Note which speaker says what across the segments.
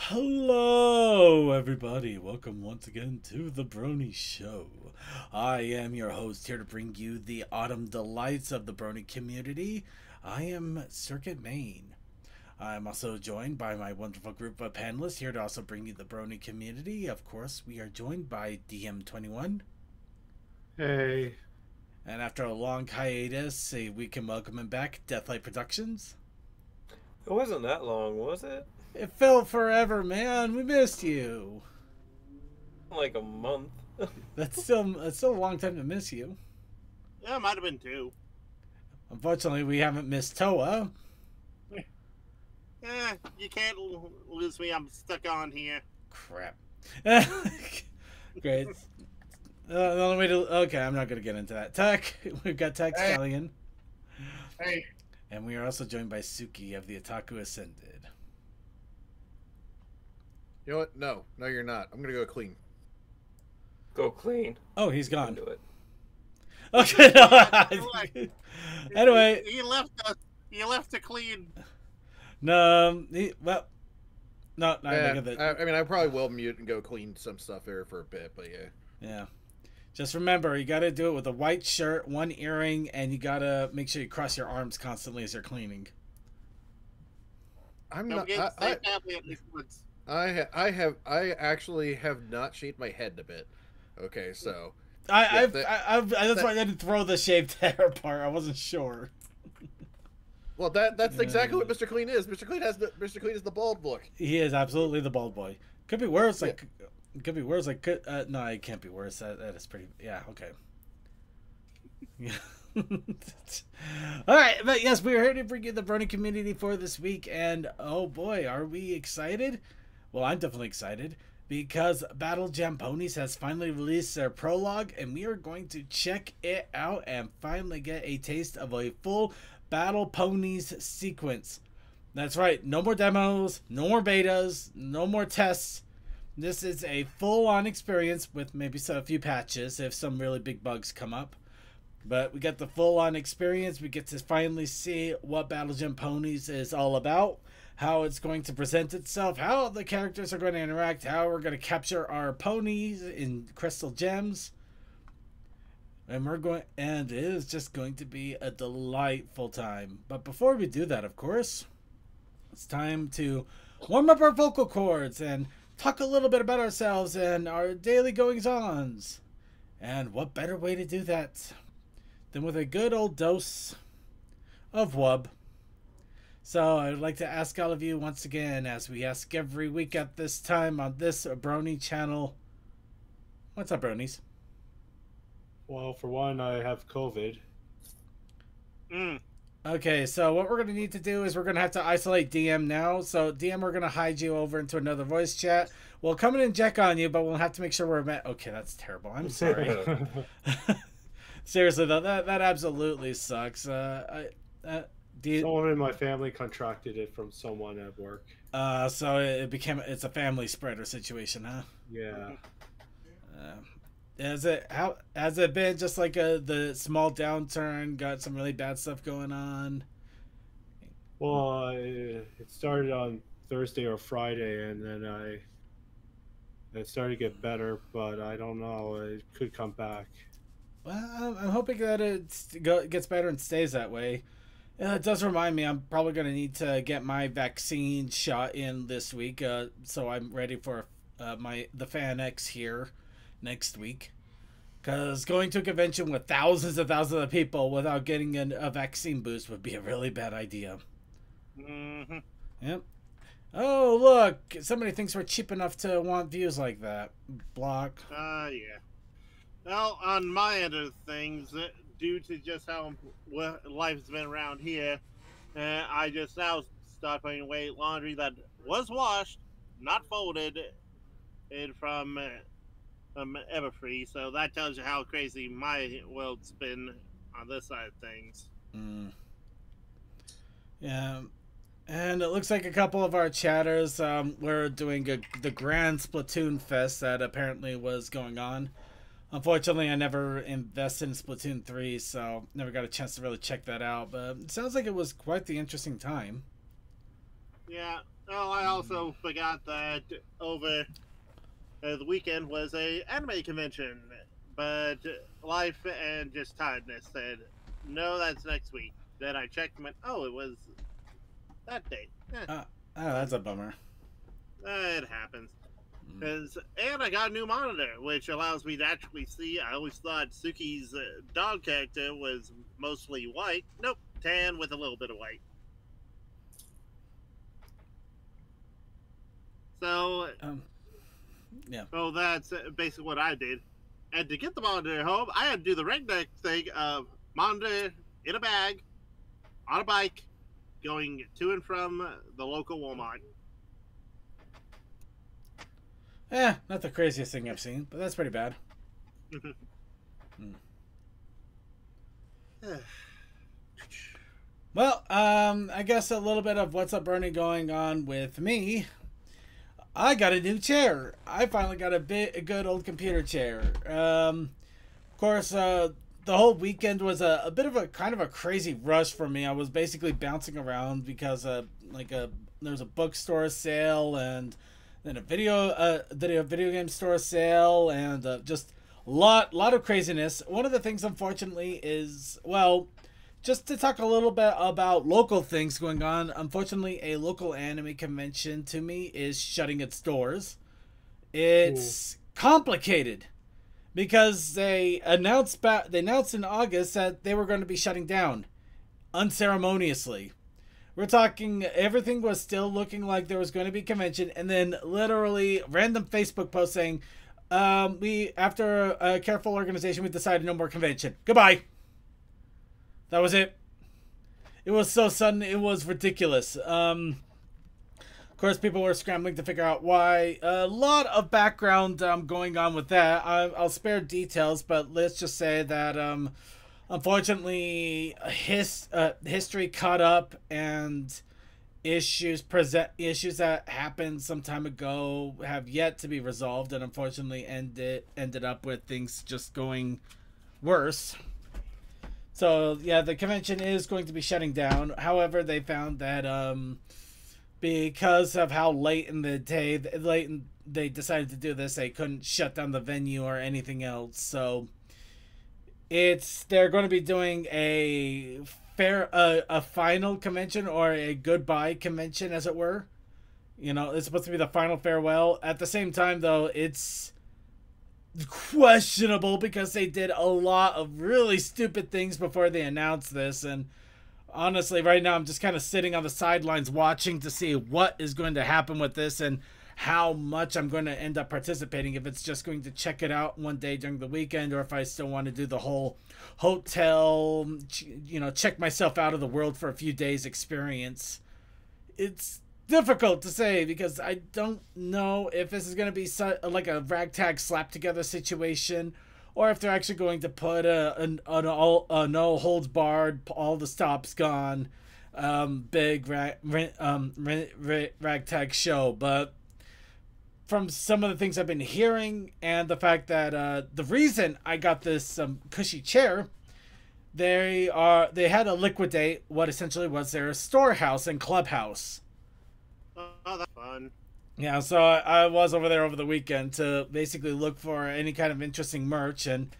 Speaker 1: Hello, everybody. Welcome once again to the Brony Show. I am your host here to bring you the autumn delights of the Brony community. I am Circuit Main. I'm also joined by my wonderful group of panelists here to also bring you the Brony community. Of course, we are joined by DM21.
Speaker 2: Hey.
Speaker 1: And after a long hiatus, we can welcome him back, Deathlight Productions.
Speaker 3: It wasn't that long, was it?
Speaker 1: It felt forever, man. We missed you.
Speaker 3: Like a month.
Speaker 1: That's still a long time to miss you.
Speaker 4: Yeah, it might have been two.
Speaker 1: Unfortunately, we haven't missed Toa.
Speaker 4: You can't lose me. I'm stuck on here.
Speaker 1: Crap. Great. The only way to... Okay, I'm not going to get into that. Tech. We've got Tech Stallion.
Speaker 2: Hey.
Speaker 1: And we are also joined by Suki of the Otaku Ascended.
Speaker 5: You know what? No, you're not. I'm gonna go clean.
Speaker 3: Go clean.
Speaker 1: Oh, he's gone.
Speaker 3: Do it.
Speaker 1: Okay. No, anyway,
Speaker 4: he left us. He left to clean.
Speaker 1: No. Well. No.
Speaker 5: Yeah, I mean, I probably will mute and go clean some stuff there for a bit, but yeah.
Speaker 1: Yeah. Just remember, you got to do it with a white shirt, one earring, and you got to make sure you cross your arms constantly as you're cleaning.
Speaker 5: I'm not. I actually have not shaved my head a bit. Okay, so
Speaker 1: that's why I didn't throw the shaved hair part. I wasn't sure.
Speaker 5: Well, that's exactly what Mr. Clean is. Mr. Clean is the bald look.
Speaker 1: He is absolutely the bald boy. Could be worse. Like, could be worse. Like, no, it can't be worse. That is pretty. Yeah. Okay. Yeah. All right, but yes, we are here to bring you the Brony community for this week, and oh boy, are we excited! Well, I'm definitely excited because Battle Jam Ponies has finally released their prologue, and we are going to check it out and finally get a taste of a full Battle Ponies sequence. That's right, no more demos, no more betas, no more tests. This is a full-on experience with maybe a few patches if some really big bugs come up. But we get the full-on experience. We get to finally see what Battle Gem Ponies is all about, how it's going to present itself, how the characters are going to interact, how we're going to capture our ponies in crystal gems. And it is just going to be a delightful time. But before we do that, of course, it's time to warm up our vocal cords and talk a little bit about ourselves and our daily goings-ons. And what better way to do that than with a good old dose of wub. So I would like to ask all of you once again, as we ask every week at this time on this Brony channel, what's up, Bronies?
Speaker 2: Well, for one, I have COVID.
Speaker 1: Okay, so what we're going to need to do is we're going to have to isolate DM now. So DM, we're going to hide you over into another voice chat. We'll come in and check on you, but we'll have to make sure we're met. Okay, that's terrible. I'm sorry. Seriously though, that absolutely sucks. Someone
Speaker 2: in my family contracted it from someone at work.
Speaker 1: So it's a family spreader situation, huh?
Speaker 2: Yeah.
Speaker 1: Has it been just like the small downturn? Got some really bad stuff going on?
Speaker 2: Well, it started on Thursday or Friday, and then it started to get better, but I don't know. It could come back.
Speaker 1: Well, I'm hoping that it gets better and stays that way. It does remind me I'm probably going to need to get my vaccine shot in this week, so I'm ready for the Fan X here next week. Because going to a convention with thousands of people without getting a vaccine boost would be a really bad idea.
Speaker 4: Mm-hmm.
Speaker 1: Yep. Oh, look! Somebody thinks we're cheap enough to want views like that. Block.
Speaker 4: Yeah. Well, on my end of things, due to just how life's been around here, I just now start putting away laundry that was washed, not folded, from Everfree. So that tells you how crazy my world's been on this side of things.
Speaker 1: Yeah. And it looks like a couple of our chatters were doing the Grand Splatoon Fest that apparently was going on. Unfortunately, I never invested in Splatoon 3, so never got a chance to really check that out. But it sounds like it was quite the interesting time.
Speaker 4: Yeah, Oh, I also forgot that over the weekend was a anime convention, but life and just tiredness said, no, that's next week. Then I checked and went, oh, it was that date.
Speaker 1: Oh, that's a bummer.
Speaker 4: It happens. And I got a new monitor, which allows me to actually see. I always thought Suki's dog character was mostly white. Nope, tan with a little bit of white. So,
Speaker 1: yeah.
Speaker 4: so that's basically what I did. And to get the monitor home, I had to do the redneck thing of monitor in a bag, on a bike, going to and from the local Walmart.
Speaker 1: Not the craziest thing I've seen, but that's pretty bad. Well, I guess a little bit of what's up, Brony, going on with me. I got a new chair. I finally got a good old computer chair. Of course, the whole weekend was a bit of a kind of a crazy rush for me. I was basically bouncing around because there was a bookstore sale and then a video game store sale and just a lot of craziness. One of the things, unfortunately, is, well, just to talk a little bit about local things going on, unfortunately, a local anime convention to me is shutting its doors. It's complicated because they announced in August that they were going to be shutting down unceremoniously. We're talking everything was still looking like there was going to be a convention, and then literally random Facebook post saying, "We after a careful organization, we decided no more convention. Goodbye." That was it. It was so sudden. It was ridiculous. Of course, people were scrambling to figure out why. A lot of background going on with that. I'll spare details, but let's just say that unfortunately, history caught up, and issues that happened some time ago have yet to be resolved, and unfortunately ended up with things just going worse. So, yeah, the convention is going to be shutting down. However, they found that because of how late in the day they decided to do this, they couldn't shut down the venue or anything else. So, they're going to be doing a final convention, or a goodbye convention, as it were. You know, it's supposed to be the final farewell. At the same time, though, it's questionable because they did a lot of really stupid things before they announced this, and honestly right now I'm just kind of sitting on the sidelines watching to see what is going to happen with this and how much I'm going to end up participating, if it's just going to check it out one day during the weekend, or if I still want to do the whole hotel, you know, check myself out of the world for a few days experience. It's difficult to say because I don't know if this is going to be like a ragtag slap together situation, or if they're actually going to put a no holds barred, all the stops gone, big ragtag show. But from some of the things I've been hearing, and the fact that the reason I got this cushy chair, they had to liquidate what essentially was their storehouse and clubhouse.
Speaker 4: Oh, that's fun.
Speaker 1: Yeah, so I was over there over the weekend to basically look for any kind of interesting merch, and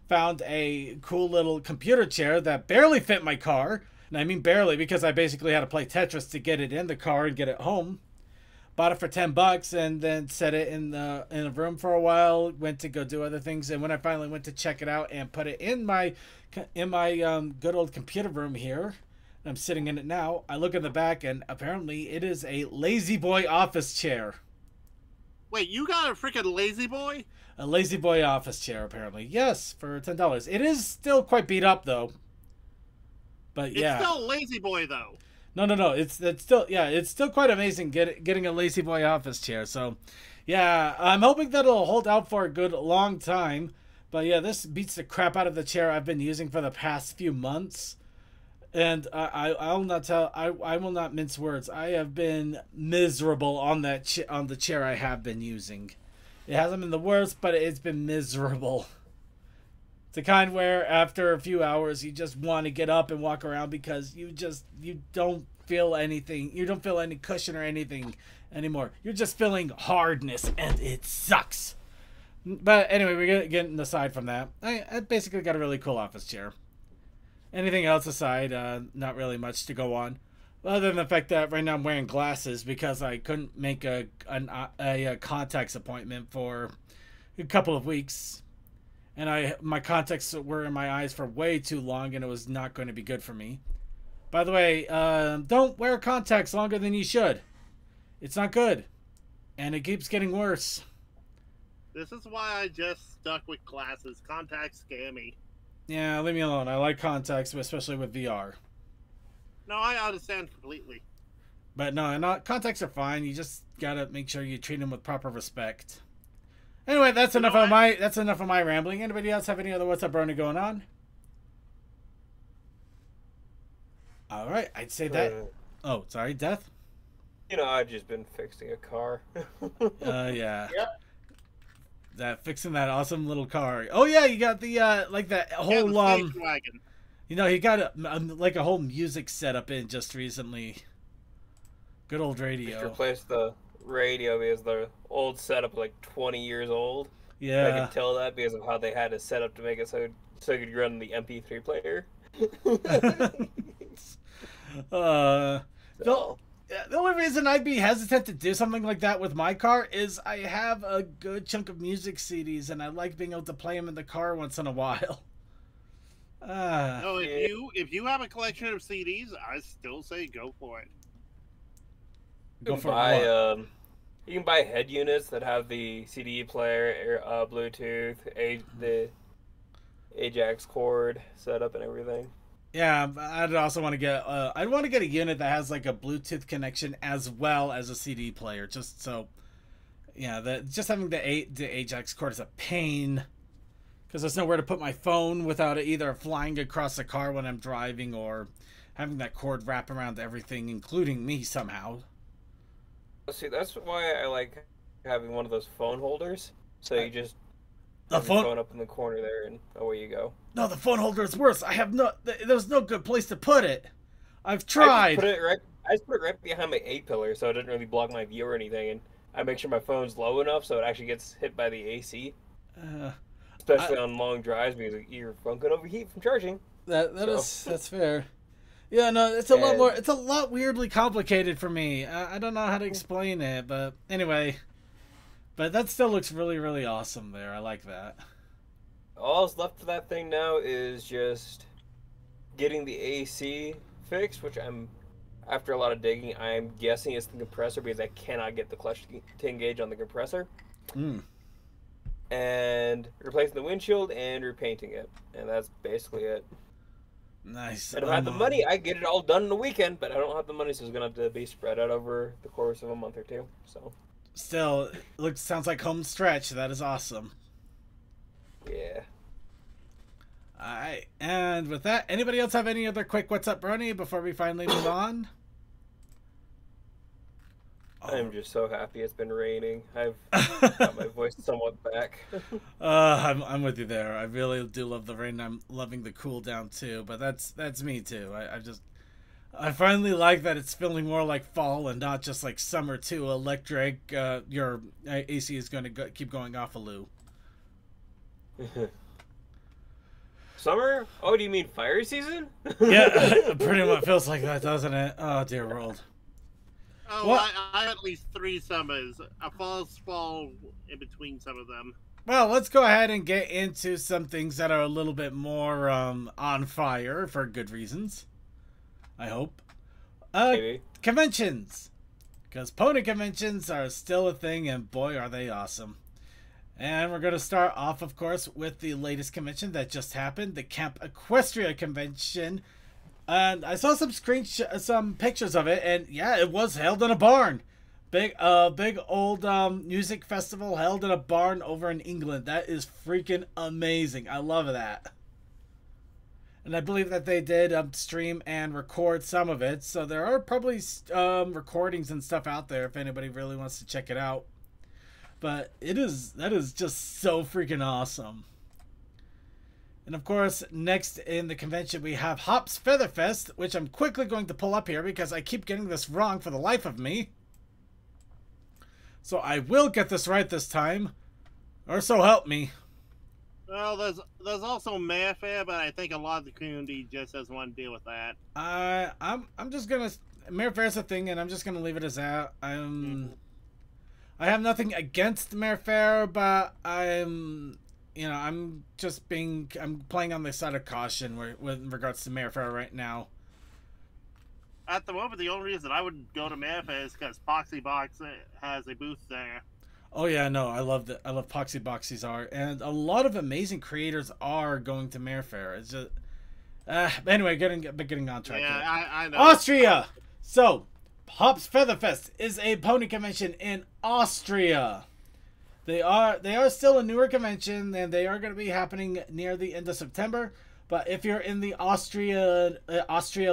Speaker 1: found a cool little computer chair that barely fit my car. And I mean barely, because I basically had to play Tetris to get it in the car and get it home. Bought it for $10 and then set it in a room for a while. Went to go do other things, and when I finally went to check it out and put it in my good old computer room here, I'm sitting in it now, I look in the back, and apparently it is a Lazy Boy office chair.
Speaker 4: Wait, you got a freaking Lazy Boy?
Speaker 1: A Lazy Boy office chair, apparently. Yes, for $10. It is still quite beat up, though. But yeah.
Speaker 4: It's still Lazy Boy, though.
Speaker 1: No. It's still quite amazing getting a Lazy Boy office chair. So, yeah, I'm hoping that it'll hold out for a good long time. But yeah, this beats the crap out of the chair I've been using for the past few months. And I will not mince words. I have been miserable on the chair I have been using. It hasn't been the worst, but it's been miserable. The kind where after a few hours you just want to get up and walk around because you don't feel anything. You don't feel any cushion or anything anymore. You're just feeling hardness, and it sucks. But anyway, we're getting aside from that. I basically got a really cool office chair. Anything else aside, not really much to go on. Other than the fact that right now I'm wearing glasses because I couldn't make a contacts appointment for a couple of weeks. And my contacts were in my eyes for way too long, and it was not going to be good for me. By the way, don't wear contacts longer than you should. It's not good. And it keeps getting worse.
Speaker 4: This is why I just stuck with glasses. Contacts scare me.
Speaker 1: Yeah, leave me alone. I like contacts, especially with VR.
Speaker 4: No, I understand completely.
Speaker 1: But no, contacts are fine. You just gotta make sure you treat them with proper respect. Anyway, that's enough of my rambling. Anybody else have any other What's Up Brony going on? All right, I'd say that. Oh, sorry, Death.
Speaker 3: I've just been fixing a car.
Speaker 1: Yeah.
Speaker 5: Yep.
Speaker 1: That fixing that awesome little car. Oh yeah, you got the like that whole
Speaker 4: the station wagon.
Speaker 1: he got like a whole music setup in just recently. Good old radio.
Speaker 3: Just replaced the radio because the old setup was like 20 years old.
Speaker 1: Yeah.
Speaker 3: I could tell that because of how they had it set up to make it so you could run the MP3 player.
Speaker 1: The only reason I'd be hesitant to do something like that with my car is I have a good chunk of music CDs, and I like being able to play them in the car once in a while.
Speaker 4: No, if you have a collection of CDs, I still say go for it.
Speaker 1: Go for what?
Speaker 3: You can buy head units that have the CD player, Bluetooth, the Ajax cord setup, and everything.
Speaker 1: Yeah, I'd also want to get. I'd want to get a unit that has like a Bluetooth connection as well as a CD player, just so. Yeah, just having the Ajax cord is a pain, because there's nowhere to put my phone without it either flying across the car when I'm driving or having that cord wrap around everything, including me somehow.
Speaker 3: See, that's why I like having one of those phone holders. So you just
Speaker 1: the
Speaker 3: have your phone up in the corner there, and away you go.
Speaker 1: No, the phone holder is worse. There's no good place to put it. I've tried.
Speaker 3: I just put it right behind my A-pillar, so it doesn't really block my view or anything, and I make sure my phone's low enough so it actually gets hit by the AC. Especially on long drives, because your phone could overheat from charging.
Speaker 1: That's fair. Yeah, no, it's a lot weirdly complicated for me. I don't know how to explain it, but anyway. But that still looks really, really awesome there. I like that.
Speaker 3: All that's left for that thing now is just getting the AC fixed, which after a lot of digging, I'm guessing it's the compressor because I cannot get the clutch to engage on the compressor. And replacing the windshield and repainting it. And that's basically it.
Speaker 1: Nice.
Speaker 3: I don't have the money. I get it all done in a weekend, but I don't have the money, so it's going to have to be spread out over the course of a month or two. So.
Speaker 1: Still, sounds like home stretch. That is awesome.
Speaker 3: Yeah.
Speaker 1: Alright, and with that, anybody else have any other quick What's Up Brony before we finally move on?
Speaker 3: I'm just so happy it's been raining. I've got my voice somewhat back.
Speaker 1: I'm with you there. I really do love the rain. I'm loving the cool down too, but that's me too. I finally like that it's feeling more like fall and not just like summer too. Electric, your AC is going to keep going off a loo.
Speaker 3: Summer? Oh, do you mean fire season?
Speaker 1: Yeah, pretty much feels like that, doesn't it? Oh, dear world.
Speaker 4: Oh, well, I have at least 3 summers. A fall in between some of them.
Speaker 1: Well, let's go ahead and get into some things that are a little bit more on fire for good reasons. I hope.
Speaker 3: Maybe.
Speaker 1: Conventions. Because pony conventions are still a thing, and boy, are they awesome. And we're going to start off, of course, with the latest convention that just happened, the Camp Equestria convention. And I saw some pictures of it, and yeah, it was held in a barn. Big old music festival held in a barn over in England. That is freaking amazing. I love that. And I believe that they did stream and record some of it, so there are probably recordings and stuff out there if anybody really wants to check it out. But that is just so freaking awesome. And of course, next in the convention, we have Hops Featherfest, which I'm quickly going to pull up here because I keep getting this wrong for the life of me. So I will get this right this time, or so help me.
Speaker 4: Well, there's also Mare Fair, but I think a lot of the community just doesn't want to deal with that.
Speaker 1: I'm just gonna Mare Fair's a thing, and I'm just gonna leave it as that. I have nothing against Mare Fair, but I'm playing on the side of caution with regards to Mare Fair right now.
Speaker 4: At the moment, the only reason I would go to Mare Fair is because Poxy Box has a booth there.
Speaker 1: Oh yeah, no, I love Poxy Boxy's art, and a lot of amazing creators are going to Mare Fair. It's just, anyway, getting on track.
Speaker 4: Yeah,
Speaker 1: here.
Speaker 4: I know.
Speaker 1: Austria. So, Hops Featherfest is a pony convention in Austria. They are still a newer convention, and they are going to be happening near the end of September. But if you're in the Austria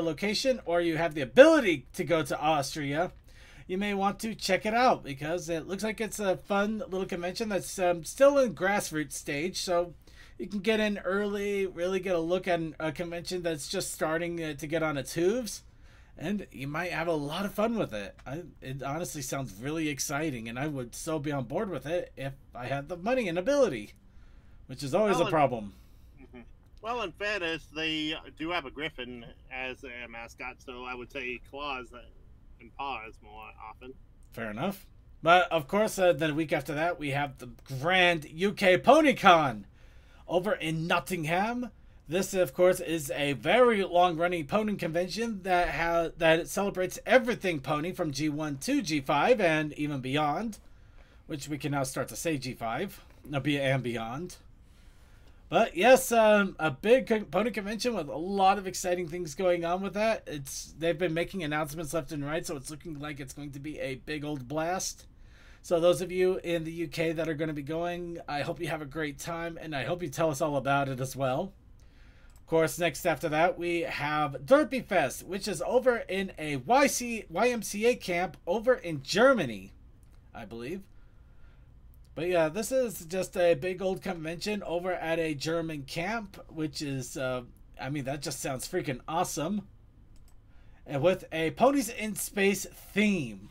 Speaker 1: location, or you have the ability to go to Austria, you may want to check it out because it looks like it's a fun little convention that's still in grassroots stage. So you can get in early, really get a look at a convention that's just starting to get on its hooves. And you might have a lot of fun with it. It honestly sounds really exciting, and I would so be on board with it if I had the money and ability, which is always a problem.
Speaker 4: Well, in fairness, they do have a griffin as their mascot, so I would say claws and paws more often.
Speaker 1: Fair enough. But, of course, the week after that, we have the Grand UK PonyCon over in Nottingham. This, of course, is a very long-running pony convention that celebrates everything pony from G1 to G5 and even beyond, which we can now start to say G5 and beyond. But yes, a big pony convention with a lot of exciting things going on with that. They've been making announcements left and right, so it's looking like it's going to be a big old blast. So those of you in the UK that are going to be going, I hope you have a great time, and I hope you tell us all about it as well. Of course, next after that, we have Derpy Fest, which is over in a YMCA camp over in Germany, I believe. But yeah, this is just a big old convention over at a German camp, which is, I mean, that just sounds freaking awesome. And with a Ponies in Space theme.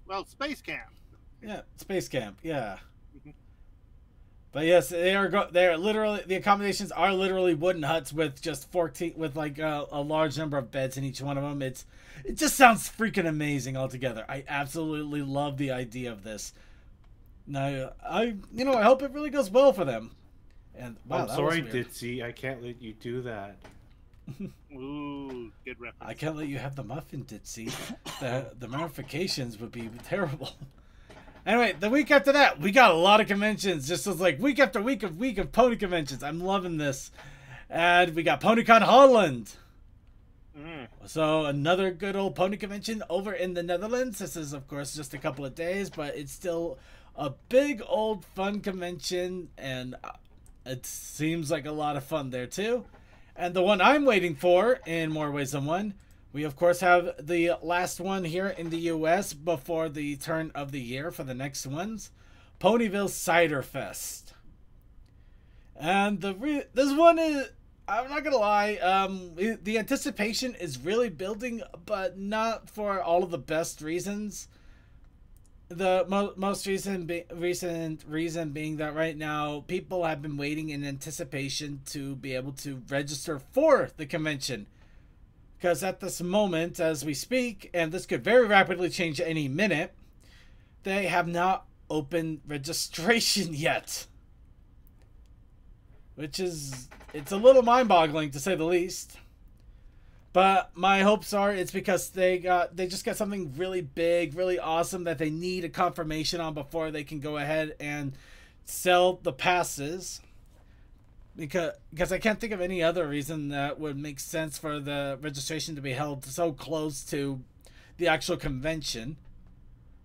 Speaker 4: Well, Space Camp.
Speaker 1: Yeah, Space Camp, yeah. But yes, they're literally, the accommodations are literally wooden huts with just 14, with like a large number of beds in each one of them. It just sounds freaking amazing altogether. I absolutely love the idea of this. Now, I hope it really goes well for them. And wow,
Speaker 2: I'm sorry, Ditzy, I can't let you do that.
Speaker 4: Ooh, good reference.
Speaker 1: I can't let you have the muffin, Ditzy. The ramifications would be terrible. Anyway, the week after that, we got a lot of conventions. Just as like week after week of pony conventions. I'm loving this. And we got PonyCon Holland. So another good old pony convention over in the Netherlands. This is, of course, just a couple of days, but it's still a big old fun convention, and it seems like a lot of fun there too. And the one I'm waiting for, in more ways than one, we of course have the last one here in the US before the turn of the year for the next ones, Ponyville Cider Fest. And this one is, I'm not gonna lie, the anticipation is really building, but not for all of the best reasons. The most recent reason being that right now people have been waiting in anticipation to be able to register for the convention. Because at this moment, as we speak, and this could very rapidly change any minute, they have not opened registration yet. Which is, it's a little mind-boggling to say the least. But my hopes are it's because they just got something really big, really awesome that they need a confirmation on before they can go ahead and sell the passes. Because I can't think of any other reason that would make sense for the registration to be held so close to the actual convention.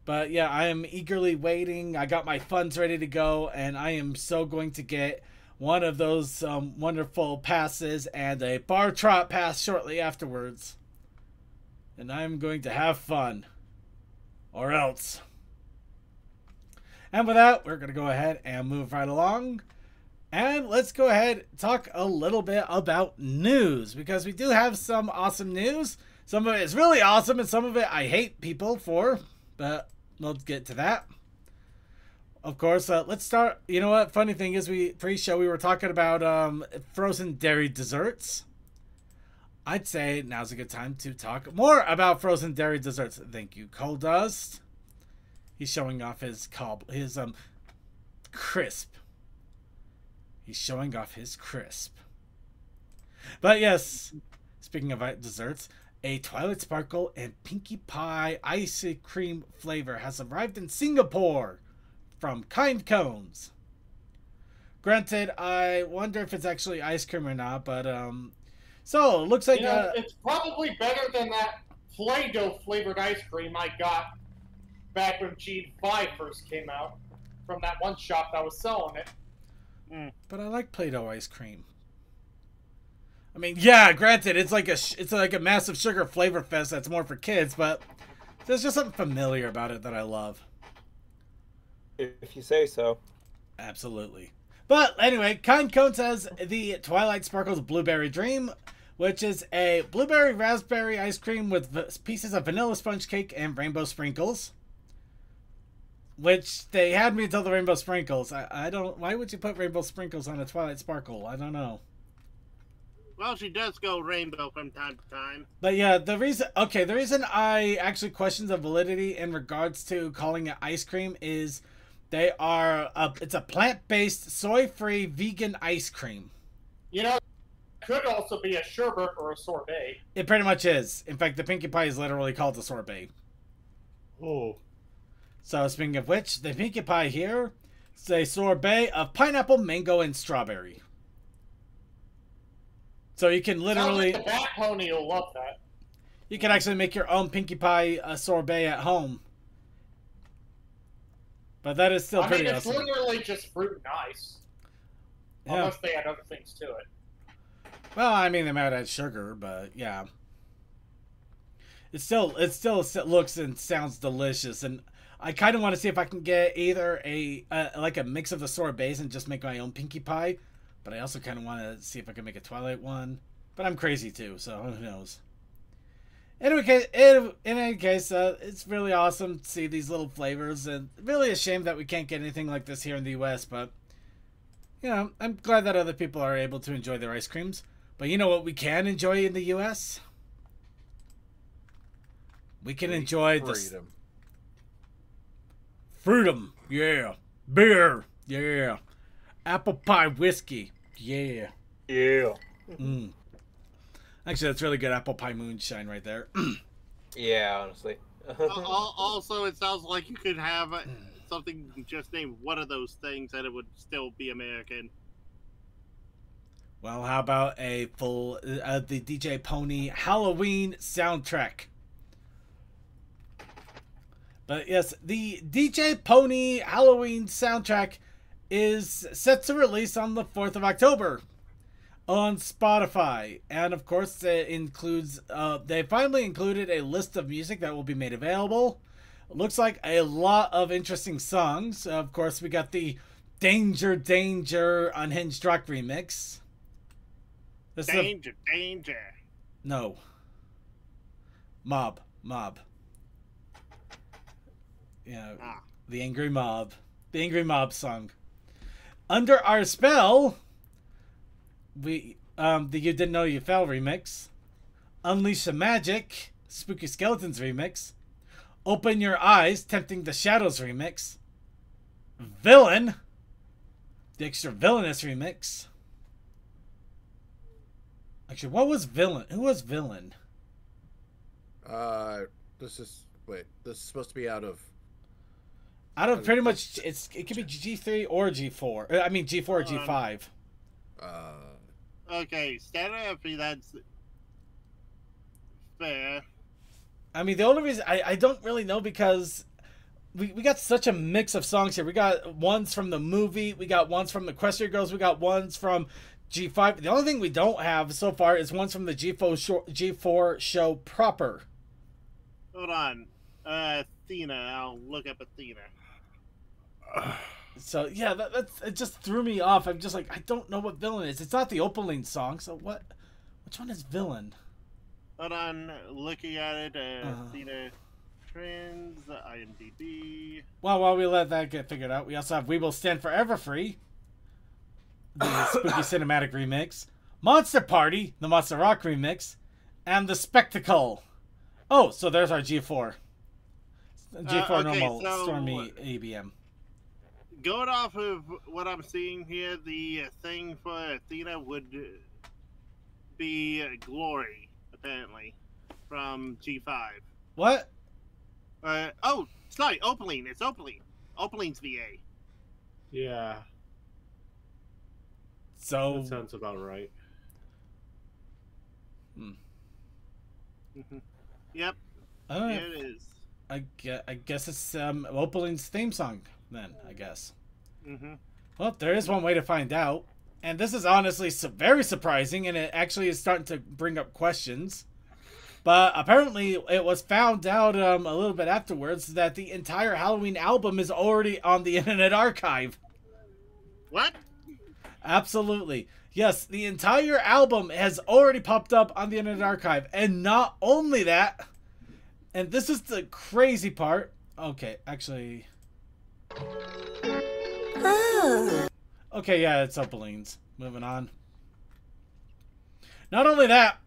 Speaker 1: But yeah, I am eagerly waiting. I got my funds ready to go, and I am so going to get one of those wonderful passes and a bar trot pass shortly afterwards. And I'm going to have fun. Or else. And with that, we're going to go ahead and move right along. And let's go ahead and talk a little bit about news, because we do have some awesome news. Some of it is really awesome, and some of it I hate people for, but we'll get to that. Of course, let's start. You know what? Funny thing is, pre-show we were talking about frozen dairy desserts. I'd say now's a good time to talk more about frozen dairy desserts. Thank you, Coal Dust. He's showing off his crisp. He's showing off his crisp. But yes, speaking of desserts, a Twilight Sparkle and Pinkie Pie ice cream flavor has arrived in Singapore from Kind Cones. Granted, I wonder if it's actually ice cream or not, but so it looks like
Speaker 6: it's probably better than that Play-Doh flavored ice cream I got back when G5 first came out from that one shop that was selling it.
Speaker 1: But I like Play-Doh ice cream. I mean, yeah, granted, it's like a massive sugar flavor fest that's more for kids, but there's just something familiar about it that I love.
Speaker 3: If you say so.
Speaker 1: Absolutely. But anyway, Kind Cones has the Twilight Sparkles Blueberry Dream, which is a blueberry raspberry ice cream with pieces of vanilla sponge cake and rainbow sprinkles. Which they had me until the rainbow sprinkles. I don't. Why would you put rainbow sprinkles on a Twilight Sparkle? I don't know.
Speaker 4: Well, she does go rainbow from time to time.
Speaker 1: But yeah, the reason I actually question the validity in regards to calling it ice cream is they are it's a plant-based, soy-free, vegan ice cream.
Speaker 6: You know, it could also be a sherbet or a sorbet.
Speaker 1: It pretty much is. In fact, the Pinkie Pie is literally called a sorbet.
Speaker 2: Oh.
Speaker 1: So speaking of which, the Pinkie Pie here is a sorbet of pineapple, mango, and strawberry. So you can literally...
Speaker 6: Sounds like the Bat Pony will love that.
Speaker 1: You can actually make your own Pinkie Pie sorbet at home. But that is still pretty awesome.
Speaker 6: It's literally just fruit and ice. Yeah. Unless they add other things to it.
Speaker 1: Well, I mean, they might add sugar, but yeah. It still looks and sounds delicious, and I kind of want to see if I can get either like a mix of the sorbets and just make my own Pinkie Pie, but I also kind of want to see if I can make a Twilight one. But I'm crazy too, so who knows. In any case, it's really awesome to see these little flavors, and really a shame that we can't get anything like this here in the U.S., but, you know, I'm glad that other people are able to enjoy their ice creams. But you know what we can enjoy in the U.S.? We can enjoy
Speaker 5: freedom.
Speaker 1: Freedom, yeah. Beer, yeah. Apple pie whiskey, yeah.
Speaker 3: Yeah.
Speaker 1: Actually, that's really good apple pie moonshine right there.
Speaker 3: Yeah, honestly.
Speaker 4: Also, it sounds like you could have something just named one of those things and it would still be American.
Speaker 1: Well, how about a full the DJ Pony Halloween soundtrack? But yes, the DJ Pony Halloween soundtrack is set to release on the 4th of October on Spotify. And of course, it includes, they finally included a list of music that will be made available. It looks like a lot of interesting songs. Of course, we got the Danger Danger Unhinged Rock remix.
Speaker 4: Danger.
Speaker 1: No. Mob. Yeah, the Angry Mob. The Angry Mob song. Under Our Spell, the You Didn't Know You Fell remix. Unleash the Magic, Spooky Skeletons remix. Open Your Eyes, Tempting the Shadows remix. Villain, the Extra Villainous remix. Actually, what was Villain? Who was Villain?
Speaker 5: This is supposed to be out of
Speaker 1: pretty much, it could be G3 or G4. I mean G4 or G5.
Speaker 4: Okay, standard that's fair.
Speaker 1: I mean, the only reason I don't really know, because we got such a mix of songs here. We got ones from the movie, we got ones from the Equestria Girls, we got ones from G5. The only thing we don't have so far is ones from the G4 show proper.
Speaker 4: Hold on. Athena. I'll look up Athena.
Speaker 1: So yeah, it just threw me off. I'm just like, I don't know what villain is. It's not the Opaline song. So what? Which one is villain?
Speaker 4: Hold on, looking at it, Athena Trends, IMDb.
Speaker 1: Well, while we let that get figured out, we also have We Will Stand Forever Free, the Spooky Cinematic Remix, Monster Party, the Monster Rock Remix, and The Spectacle. Oh, so there's our G4. G4
Speaker 4: okay,
Speaker 1: normal
Speaker 4: so,
Speaker 1: Stormy ABM.
Speaker 4: Going off of what I'm seeing here, the thing for Athena would be Glory, apparently, from G5.
Speaker 1: What?
Speaker 4: Oh, sorry, Opaline. It's Opaline. Opaline's VA.
Speaker 2: Yeah,
Speaker 1: So
Speaker 2: that sounds about right.
Speaker 4: Yep,
Speaker 1: uh,
Speaker 4: it is.
Speaker 1: I guess it's Opaline's theme song then, I guess.
Speaker 4: Mm-hmm.
Speaker 1: Well, there is one way to find out. And this is honestly very surprising, and it actually is starting to bring up questions. But apparently, it was found out a little bit afterwards that the entire Halloween album is already on the Internet Archive.
Speaker 4: What?
Speaker 1: Absolutely. Yes, the entire album has already popped up on the Internet Archive. And not only that, and this is the crazy part. Okay, actually... Okay, yeah, it's Opaline's. Moving on. Not only that,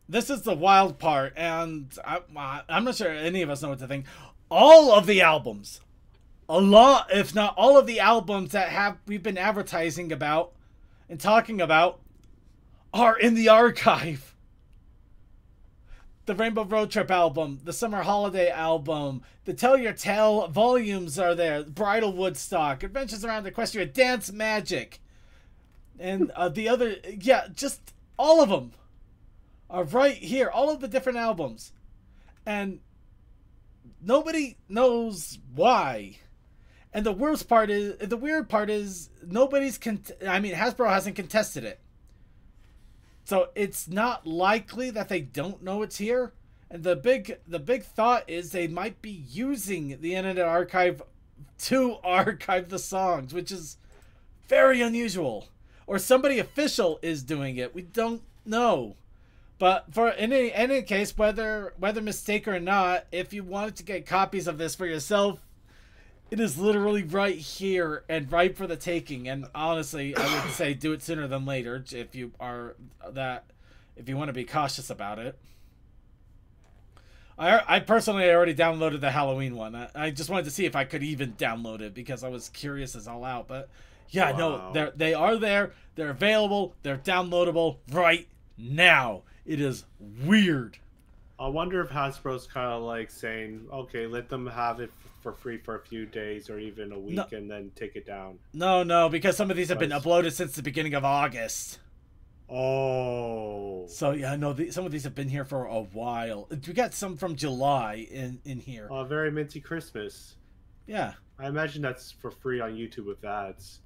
Speaker 1: this is the wild part, and I'm not sure any of us know what to think. All of the albums, a lot, if not all of the albums that we've been advertising about and talking about, are in the archive. The Rainbow Road Trip album, the Summer Holiday album, the Tell Your Tale volumes are there, Bridal Woodstock, Adventures Around Equestria, Dance Magic, and the other, yeah, just all of them are right here, all of the different albums. And nobody knows why. And the weird part is Hasbro hasn't contested it. So it's not likely that they don't know it's here. And the big thought is they might be using the Internet Archive to archive the songs, which is very unusual. Or somebody official is doing it. We don't know. But for in any case, whether mistake or not, if you wanted to get copies of this for yourself, it is literally right here and right for the taking. And honestly, I would say do it sooner than later if you want to be cautious about it. I personally already downloaded the Halloween one. I just wanted to see if I could even download it because I was curious as all out. But yeah,
Speaker 2: Wow.
Speaker 1: no, they are there. They're available. They're downloadable right now. It is weird.
Speaker 2: I wonder if Hasbro's kind of like saying, okay, let them have it for free for a few days or even a week and then take it down.
Speaker 1: No, because some of these have been uploaded since the beginning of August.
Speaker 2: Oh.
Speaker 1: So yeah, no, some of these have been here for a while. We got some from July in here.
Speaker 2: Very Minty Christmas.
Speaker 1: Yeah.
Speaker 2: I imagine that's for free on YouTube with ads.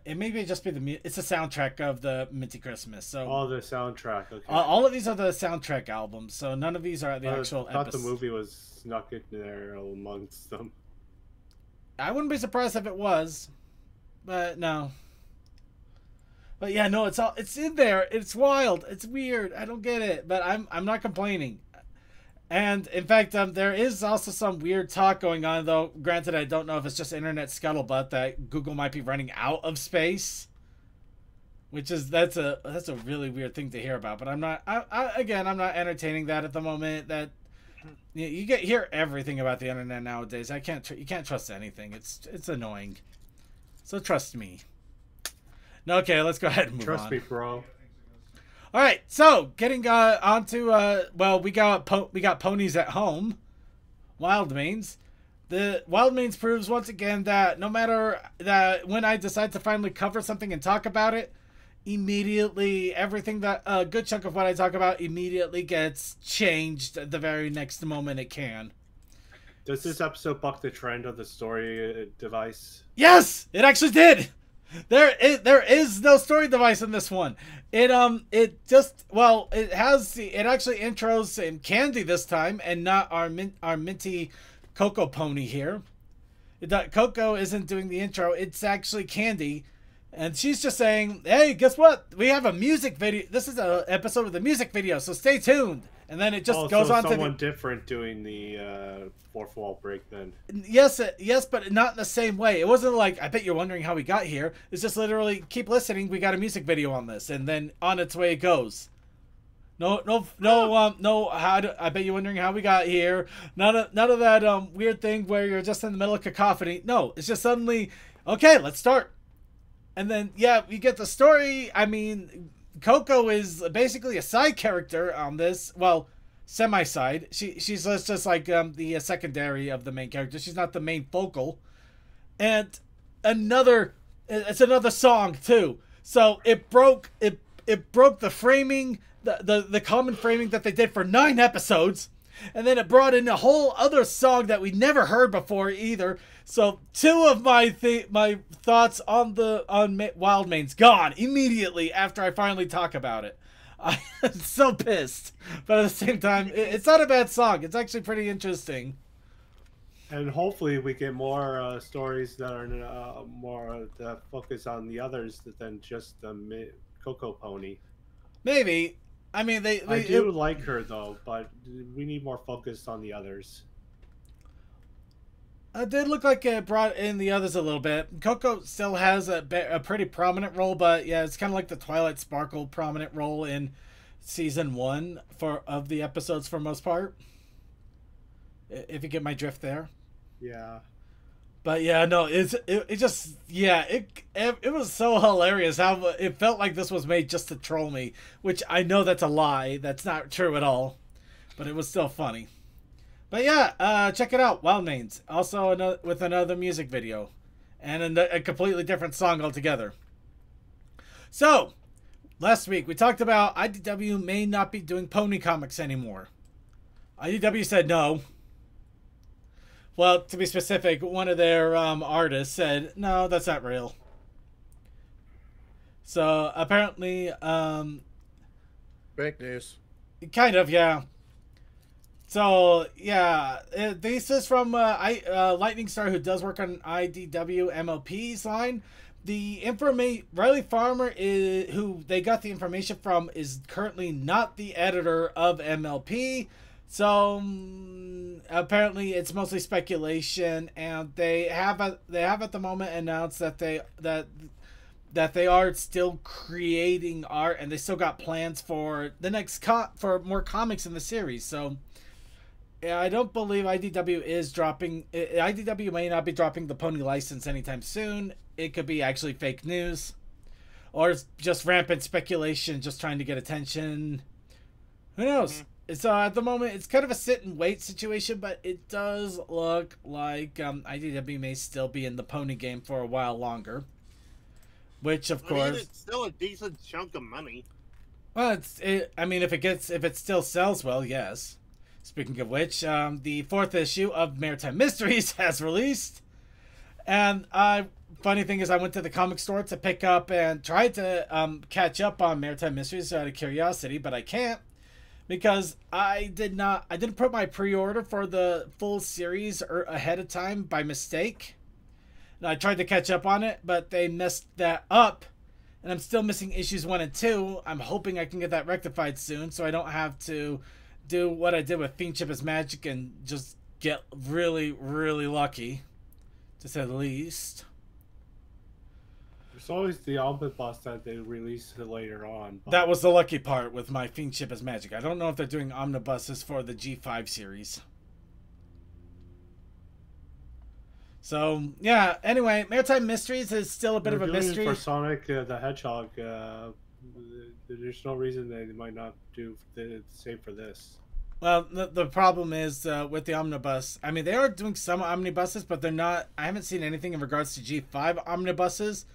Speaker 1: It may just be it's a soundtrack of the Minty Christmas. So
Speaker 2: the soundtrack. Okay.
Speaker 1: all of these are the soundtrack albums. So none of these are the actual.
Speaker 2: I thought the movie was snuck in there amongst them.
Speaker 1: I wouldn't be surprised if it was, but no. But yeah, no, it's in there. It's wild. It's weird. I don't get it, but I'm not complaining. And in fact, there is also some weird talk going on, though. Granted, I don't know if it's just internet scuttlebutt that Google might be running out of space, which is that's a really weird thing to hear about. But I'm not. I'm not entertaining that at the moment. That you hear everything about the internet nowadays. You can't trust anything. It's annoying. So trust me. No, okay, let's go ahead and move on.
Speaker 2: Trust me, bro.
Speaker 1: All right, so getting on to we got Ponies at Home, Wildmanes. The Wildmanes proves once again that no matter that when I decide to finally cover something and talk about it, immediately everything that a good chunk of what I talk about immediately gets changed the very next moment it can.
Speaker 2: Does this episode buck the trend of the story device?
Speaker 1: Yes, it actually did. There is no story device in this one. It actually intros Candy this time and not our minty Cocoa Pony here. Coco isn't doing the intro. It's actually Candy. And she's just saying, hey, guess what? We have a music video. This is an episode with a music video, so stay tuned. And then it just goes on to
Speaker 2: someone different doing the fourth wall break then.
Speaker 1: Yes, but not in the same way. It wasn't like, I bet you're wondering how we got here. It's just literally, keep listening. We got a music video on this. And then on its way it goes. No, I bet you're wondering how we got here. None of that weird thing where you're just in the middle of cacophony. No, it's just suddenly, okay, let's start. And then, yeah, we get the story. I mean, Coco is basically a side character on this. Well, semi-side. She's just like the secondary of the main character. She's not the main focal. And it's another song, too. So it broke the framing, the common framing that they did for 9 episodes. And then it brought in a whole other song that we never heard before either. So 2 of my thoughts on Wildmane's gone immediately after I finally talk about it. I'm so pissed, but at the same time, it's not a bad song. It's actually pretty interesting.
Speaker 2: And hopefully we get more stories that are more that focus on the others than just the Coco Pony.
Speaker 1: Maybe. I mean,
Speaker 2: I do like her though, but we need more focus on the others.
Speaker 1: It did look like it brought in the others a little bit. Coco still has a pretty prominent role, but yeah, it's kind of like the Twilight Sparkle prominent role in season 1 of the episodes for most part. If you get my drift there.
Speaker 2: Yeah.
Speaker 1: But yeah, no, it was so hilarious how it felt like this was made just to troll me, which I know that's a lie. That's not true at all, but it was still funny. But yeah, check it out, Wildmanes. Also with another music video and a completely different song altogether. So, last week we talked about IDW may not be doing pony comics anymore. IDW said no. Well, to be specific, one of their artists said, no, that's not real. So, apparently...
Speaker 5: Fake news.
Speaker 1: Kind of, yeah. So, yeah. This is from Lightning Star, who does work on IDW MLP's line. Riley Farmer, who they got the information from, is currently not the editor of MLP. So apparently it's mostly speculation, and they have at the moment announced that they are still creating art, and they still got plans for the next for more comics in the series. So yeah, I don't believe IDW is dropping. IDW may not be dropping the pony license anytime soon. It could be actually fake news, or it's just rampant speculation, just trying to get attention. Who knows? Mm-hmm. So at the moment, it's kind of a sit and wait situation, but it does look like IDW may still be in the pony game for a while longer. Which, of course,
Speaker 4: it's still a decent chunk of money.
Speaker 1: Well, if it still sells well, yes. Speaking of which, the 4th issue of Maritime Mysteries has released, and funny thing is, I went to the comic store to pick up and try to catch up on Maritime Mysteries out of curiosity, but I can't. Because I didn't put my pre-order for the full series ahead of time by mistake. And I tried to catch up on it, but they messed that up. And I'm still missing issues 1 and 2. I'm hoping I can get that rectified soon, so I don't have to do what I did with Fiendship is Magic and just get really, really lucky, to say the least.
Speaker 2: There's always the omnibus that they release later on. But...
Speaker 1: That was the lucky part with my Fiendship is Magic. I don't know if they're doing omnibuses for the G5 series. So, yeah, anyway, Maritime Mysteries is still a bit of a mystery.
Speaker 2: For Sonic the Hedgehog, there's no reason they might not do the same for this.
Speaker 1: Well, the problem is with the omnibus. I mean, they are doing some omnibuses, but they're not... I haven't seen anything in regards to G5 omnibuses.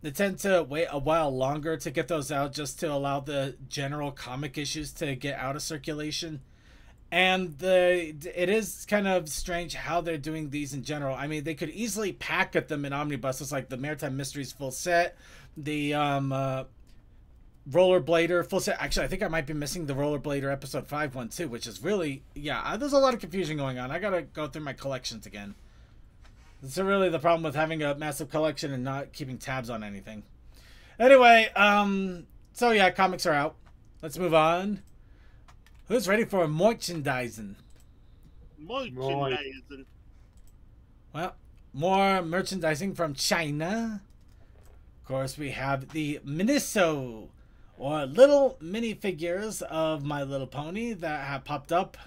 Speaker 1: They tend to wait a while longer to get those out just to allow the general comic issues to get out of circulation. And it is kind of strange how they're doing these in general. I mean, they could easily packet them in omnibuses like the Maritime Mysteries full set, the Rollerblader full set. Actually, I think I might be missing the Rollerblader episode 5 one too, which is really... Yeah, there's a lot of confusion going on. I gotta go through my collections again. That's really the problem with having a massive collection and not keeping tabs on anything. Anyway, so yeah, comics are out. Let's move on. Who's ready for merchandising?
Speaker 4: Merchandising.
Speaker 1: Well, more merchandising from China. Of course, we have the Miniso, or little minifigures of My Little Pony that have popped up.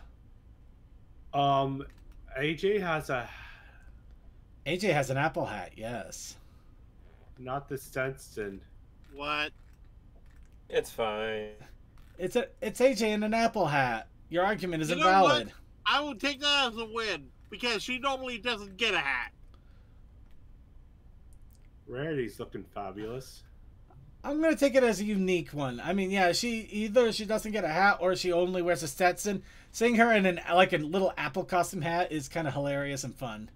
Speaker 2: AJ has a...
Speaker 1: AJ has an apple hat, yes.
Speaker 2: Not the Stenson.
Speaker 4: What?
Speaker 3: It's fine.
Speaker 1: It's AJ in an apple hat. Your argument isn't
Speaker 4: You know what?
Speaker 1: valid.
Speaker 4: I will take that as a win because she normally doesn't get a hat.
Speaker 2: Rarity's looking fabulous.
Speaker 1: I'm gonna take it as a unique one. I mean, yeah, she doesn't get a hat or she only wears a Stetson. Seeing her in a little apple costume hat is kind of hilarious and fun.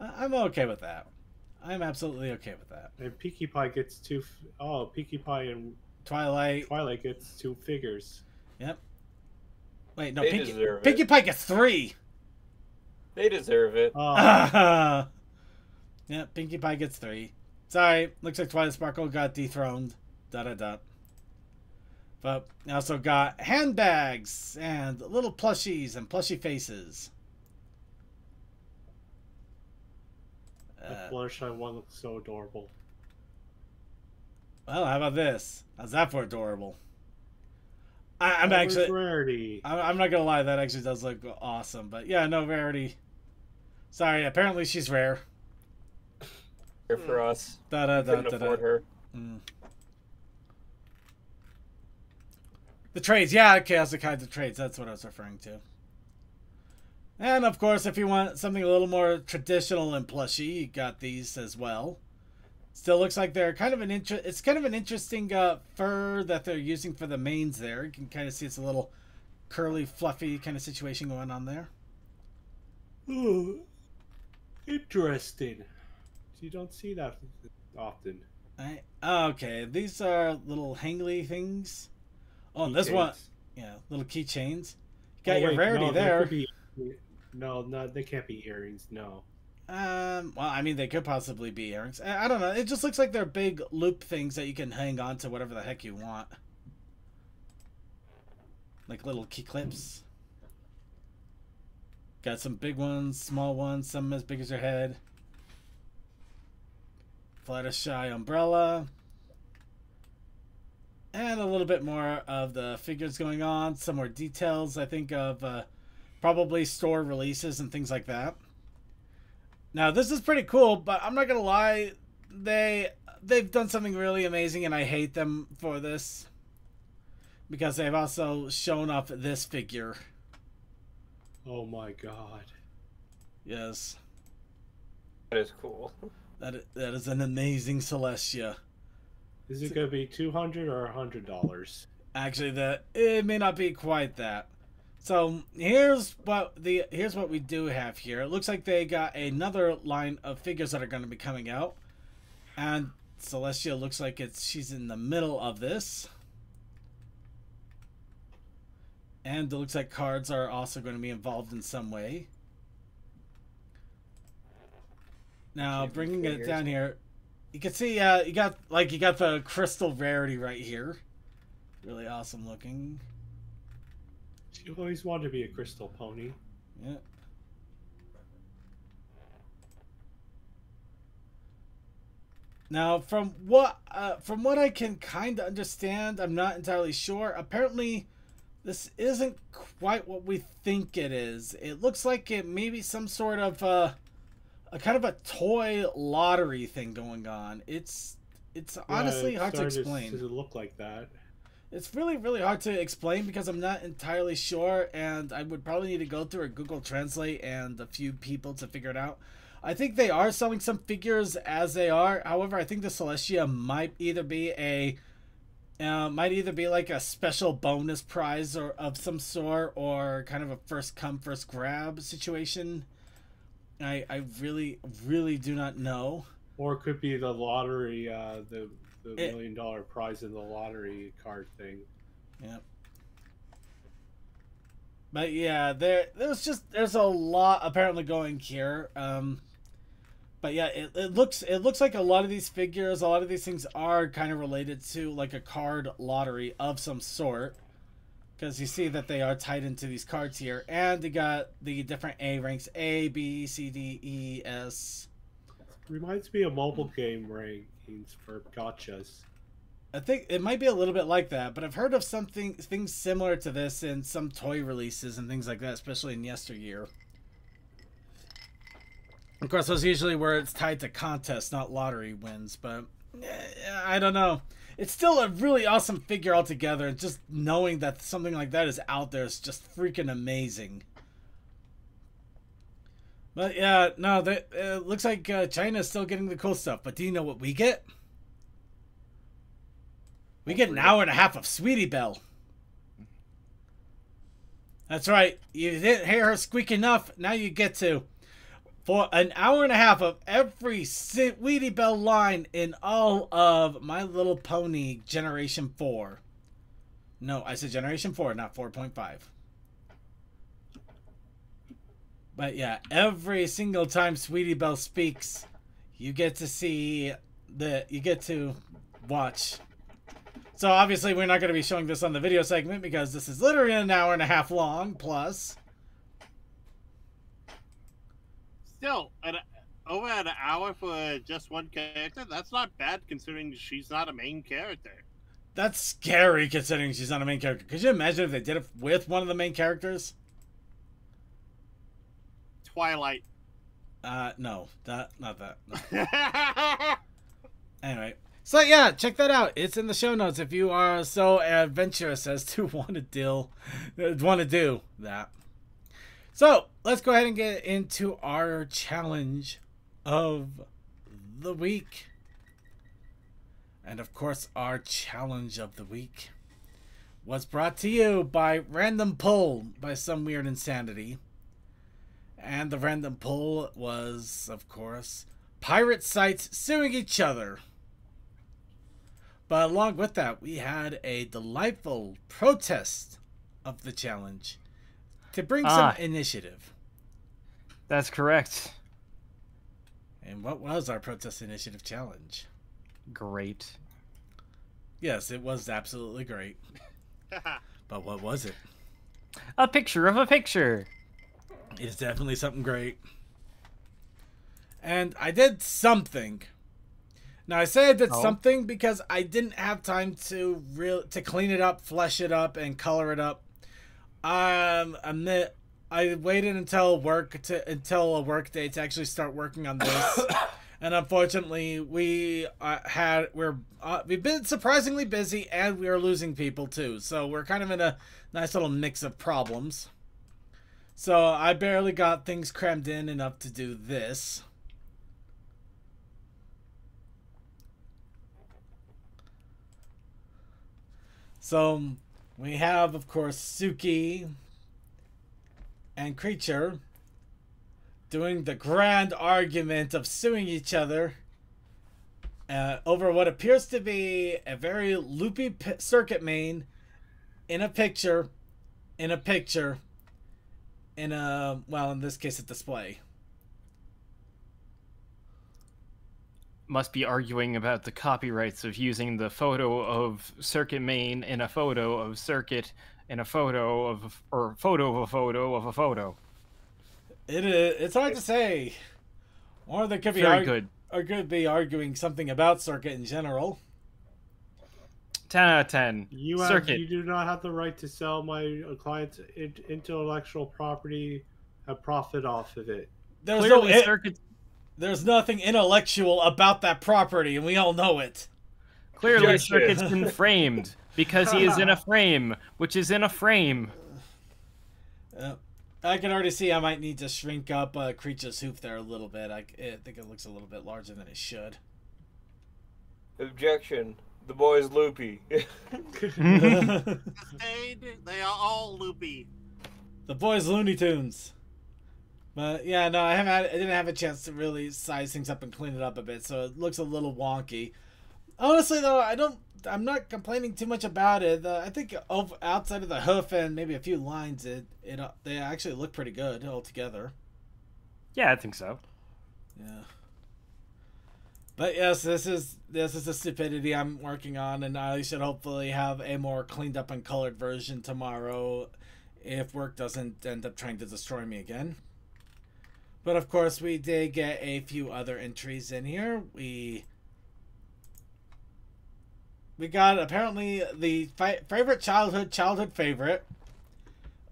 Speaker 1: I'm okay with that. I'm absolutely okay with that.
Speaker 2: And Pinkie Pie gets two... Oh, Pinkie Pie and
Speaker 1: Twilight
Speaker 2: gets 2 figures.
Speaker 1: Yep. Wait, no,
Speaker 3: They
Speaker 1: Pinkie
Speaker 3: deserve
Speaker 1: Pinkie
Speaker 3: it.
Speaker 1: Pie gets 3.
Speaker 3: They deserve it.
Speaker 1: Yeah, Pinkie Pie gets 3. Sorry, looks like Twilight Sparkle got dethroned. ... But I also got handbags and little plushies and plushy faces.
Speaker 2: The Fluttershy one looks so adorable.
Speaker 1: Well, how about this? How's that for adorable? I'm
Speaker 2: Where's
Speaker 1: actually...
Speaker 2: Rarity?
Speaker 1: I'm not gonna lie, that actually does look awesome. But yeah, no, Rarity. Sorry, apparently she's rare.
Speaker 3: Here for us.
Speaker 1: Da.
Speaker 3: Couldn't afford her.
Speaker 1: The trades, yeah, chaotic kinds of trades. That's what I was referring to. And of course, if you want something a little more traditional and plushy, you got these as well. Still looks like they're kind of an it's kind of an interesting fur that they're using for the manes there. You can kind of see it's a little curly, fluffy kind of situation going on there.
Speaker 2: Ooh, interesting. You don't see that often.
Speaker 1: Right. Okay, these are little hangly things. Oh, and this one, yeah, little keychains. You got your Rarity there.
Speaker 2: No, they can't be earrings. No.
Speaker 1: Well, I mean, they could possibly be earrings. I don't know. It just looks like they're big loop things that you can hang on to whatever the heck you want. Like little key clips. Got some big ones, small ones, some as big as your head. Fluttershy umbrella. And a little bit more of the figures going on. Some more details, I think, of probably store releases and things like that. Now, this is pretty cool, but I'm not going to lie. They've done something really amazing, and I hate them for this. Because they've also shown off this figure.
Speaker 2: Oh my god.
Speaker 1: Yes.
Speaker 3: That is cool.
Speaker 1: That is an amazing Celestia.
Speaker 2: Is it going to be $200 or $100?
Speaker 1: Actually, it may not be quite that. So here's what we do have here. It looks like they got another line of figures that are going to be coming out, and Celestia looks like she's in the middle of this, and it looks like cards are also going to be involved in some way. Now, bringing it down here, you can see you got the crystal Rarity right here. Really awesome looking.
Speaker 2: She always wanted to be a crystal pony.
Speaker 1: Yeah. Now, from what I can kind of understand, I'm not entirely sure. Apparently, this isn't quite what we think it is. It looks like it may be some sort of a kind of a toy lottery thing going on. It's honestly hard to explain.
Speaker 2: Does it look like that?
Speaker 1: It's really, really hard to explain because I'm not entirely sure, and I would probably need to go through a Google Translate and a few people to figure it out. I think they are selling some figures as they are. However, I think the Celestia might either be like a special bonus prize or of some sort, or kind of a first come first grab situation. I really, really do not know.
Speaker 2: Or it could be the lottery, the $1 million prize in the lottery card thing.
Speaker 1: Yeah. But yeah, there's a lot apparently going here. But yeah, it looks like a lot of these figures, a lot of these things are kind of related to like a card lottery of some sort. Because you see that they are tied into these cards here. And they got the different A ranks. A, B, C, D, E, S.
Speaker 2: Reminds me of mobile game rankings for gotchas.
Speaker 1: I think it might be a little bit like that. But I've heard of things similar to this in some toy releases and things like that. Especially in yesteryear. Of course, those usually where it's tied to contests, not lottery wins. But I don't know. It's still a really awesome figure altogether, and just knowing that something like that is out there is just freaking amazing. But yeah, no, it looks like China is still getting the cool stuff. But do you know what we get? We get an hour and a half of Sweetie Belle. That's right. You didn't hear her squeak enough. Now you get to. For an hour and a half of every Sweetie Belle line in all of My Little Pony Generation 4. No, I said Generation 4, not 4.5. But yeah, every single time Sweetie Belle speaks, you get to see you get to watch. So obviously we're not going to be showing this on the video segment because this is literally an hour and a half long, plus.
Speaker 4: Still, over an hour for just one character, that's not bad considering she's not a main character.
Speaker 1: That's scary considering she's not a main character. Could you imagine if they did it with one of the main characters?
Speaker 4: Twilight.
Speaker 1: No. Not that. No. Anyway. So yeah, check that out. It's in the show notes if you are so adventurous as to want to do that. So, let's go ahead and get into our challenge of the week. And of course, our challenge of the week was brought to you by Random Pull by Some Weird Insanity. And the random pull was, of course, pirate sites suing each other. But along with that, we had a delightful protest of the challenge. To bring some initiative.
Speaker 7: That's correct.
Speaker 1: And what was our protest initiative challenge?
Speaker 7: Great.
Speaker 1: Yes, it was absolutely great. But what was it?
Speaker 7: A picture of a picture.
Speaker 1: It's definitely something great. And I did something. Now I say I did something because I didn't have time to clean it up, flesh it up, and color it up. I waited until a work day to actually start working on this, and unfortunately, we've been surprisingly busy, and we are losing people too. So we're kind of in a nice little mix of problems. So I barely got things crammed in enough to do this. So we have, of course, Suki and Creature doing the grand argument of suing each other over what appears to be a very loopy circuit main in a picture, in this case, a display.
Speaker 7: Must be arguing about the copyrights of using the photo of circuit main in a photo of circuit in a photo of, or photo of a photo of a photo.
Speaker 1: It's hard to say. Or they could be arguing something about circuit in general.
Speaker 7: 10 out of 10.
Speaker 2: You do not have the right to sell my client's intellectual property, a profit off of it.
Speaker 1: There's nothing intellectual about that property, and we all know it.
Speaker 7: Clearly, Circuit's been framed because he is in a frame, which is in a frame.
Speaker 1: I can already see I might need to shrink up Creature's hoof there a little bit. I think it looks a little bit larger than it should.
Speaker 3: Objection. The boy's loopy.
Speaker 4: They are all loopy.
Speaker 1: The boy's Looney Tunes. But yeah, no, I didn't have a chance to really size things up and clean it up a bit, so it looks a little wonky. Honestly, though, I'm not complaining too much about it. I think outside of the hoof and maybe a few lines, they actually look pretty good altogether.
Speaker 7: Yeah, I think so.
Speaker 1: Yeah. But yes, this is the stupidity I'm working on, and I should hopefully have a more cleaned up and colored version tomorrow, if work doesn't end up trying to destroy me again. But of course, we did get a few other entries in here. We got apparently the favorite childhood favorite.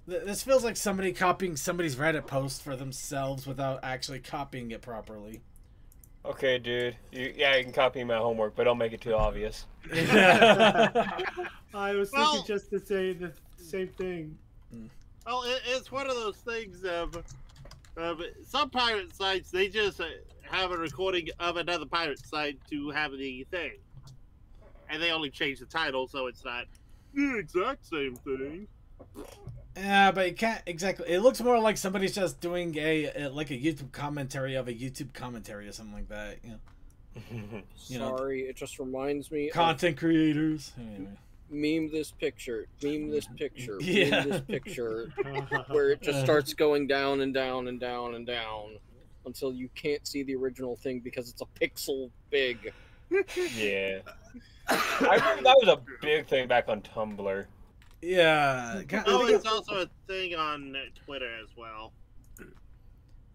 Speaker 1: This feels like somebody copying somebody's Reddit post for themselves without actually copying it properly.
Speaker 3: Okay, dude. You can copy my homework, but don't make it too obvious.
Speaker 2: I was thinking
Speaker 4: Well-
Speaker 2: just to say the same thing.
Speaker 4: Well, it's one of those things of some pirate sites. They just have a recording of another pirate site to have the thing, and they only change the title, so it's not the exact same thing.
Speaker 1: Yeah, but you can't exactly. It looks more like somebody's just doing a YouTube commentary of a YouTube commentary or something like that. You know,
Speaker 8: Sorry, it just reminds me
Speaker 1: content creators. Anyway.
Speaker 8: of meme this picture,
Speaker 1: Yeah.
Speaker 8: meme this picture, where it just starts going down and down and down and down until you can't see the original thing because it's a pixel big.
Speaker 3: Yeah. I remember that was a big thing back on Tumblr.
Speaker 1: Yeah.
Speaker 4: Oh, it's also a thing on Twitter as well.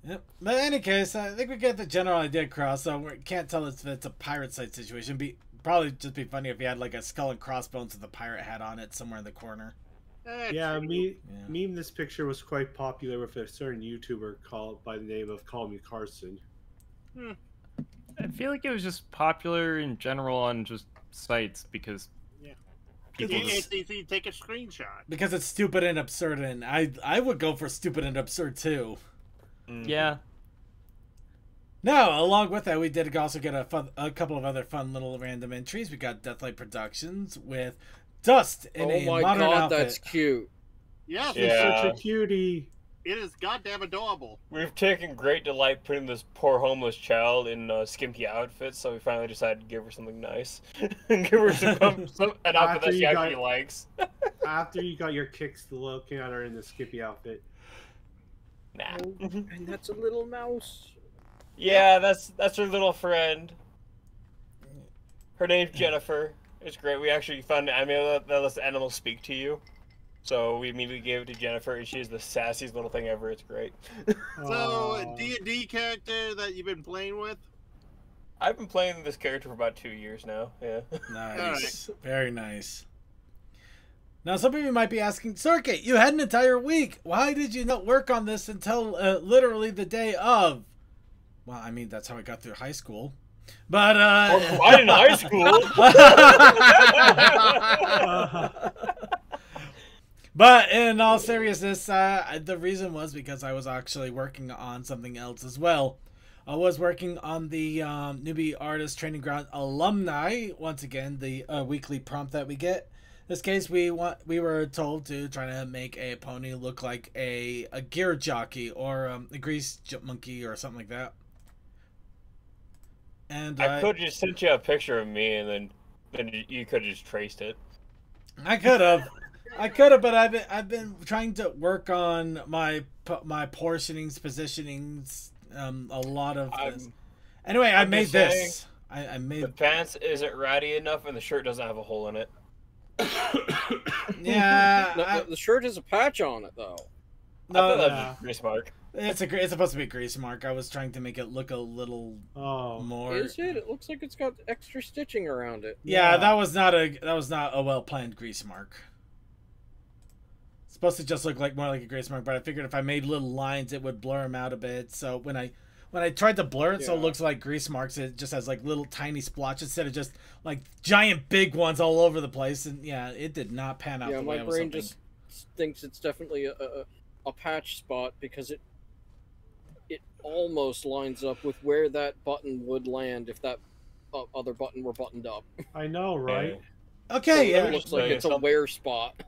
Speaker 1: Yep. But in any case, I think we get the general idea across. So we can't tell if it's a pirate site situation. Probably just be funny if you had like a skull and crossbones with a pirate hat on it somewhere in the corner.
Speaker 2: Yeah, meme this picture was quite popular with a certain YouTuber called by the name of Call Me Carson.
Speaker 7: I feel like it was just popular in general on just sites because people
Speaker 4: It's
Speaker 7: just...
Speaker 4: easy to take a screenshot.
Speaker 1: Because it's stupid and absurd, and I would go for stupid and absurd too.
Speaker 7: Yeah.
Speaker 1: Now, along with that, we did also get a couple of other fun little random entries. We got Deathlight Productions with Dust in a
Speaker 8: Oh my
Speaker 1: modern
Speaker 8: god,
Speaker 1: outfit.
Speaker 8: that's cute.
Speaker 4: Yes,
Speaker 3: Yeah.
Speaker 2: Such a cutie.
Speaker 4: it is goddamn adorable.
Speaker 3: We've taken great delight putting this poor homeless child in skimpy outfits, so we finally decided to give her something nice. Give her an outfit that she actually likes.
Speaker 2: After you got your kicks looking at her in the Skippy outfit.
Speaker 3: Nah.
Speaker 8: And that's a little mouse.
Speaker 3: Yeah, that's her little friend. Her name's Jennifer. It's great. We actually found an amulet that lets the animals speak to you. So we immediately gave it to Jennifer, and she's the sassiest little thing ever. It's great.
Speaker 4: So, D&D character that you've been playing with?
Speaker 3: I've been playing this character for about 2 years now. Yeah.
Speaker 1: Nice. Very nice. Now, some of you might be asking, Circuit, you had an entire week. Why did you not work on this until literally the day of? Well, I mean, that's how I got through high school. But,
Speaker 3: I in high school.
Speaker 1: But in all seriousness, the reason was because I was actually working on something else as well. I was working on the Newbie Artist Training Ground Alumni. Once again, the weekly prompt that we get. In this case, we were told to try to make a pony look like a gear jockey or a grease monkey or something like that. And
Speaker 3: I could have just sent you a picture of me, and then you could have just traced it.
Speaker 1: I could have, but I've been trying to work on my portionings, positionings, a lot of this. Anyway, I made this. I made
Speaker 3: the pants isn't ratty enough, and the shirt doesn't have a hole in it.
Speaker 1: Yeah,
Speaker 8: No, the shirt has a patch on it though.
Speaker 1: No,
Speaker 3: that's a grease mark.
Speaker 1: It's supposed to be a grease mark. I was trying to make it look a little more.
Speaker 8: Is it? It looks like it's got extra stitching around it.
Speaker 1: Yeah, that was not a well planned grease mark. It's supposed to just look like more like a grease mark, but I figured if I made little lines, it would blur them out a bit. So when I tried to blur it so it looks like grease marks, it just has like little tiny splotches instead of just like giant big ones all over the place. And yeah, it did not pan out.
Speaker 8: Yeah,
Speaker 1: the way
Speaker 8: my
Speaker 1: I was
Speaker 8: brain
Speaker 1: hoping.
Speaker 8: just thinks it's definitely a patch spot because it almost lines up with where that button would land if that other button were buttoned up.
Speaker 2: I know, right?
Speaker 1: Okay,
Speaker 8: So
Speaker 1: yeah.
Speaker 8: it looks like it's a wear spot.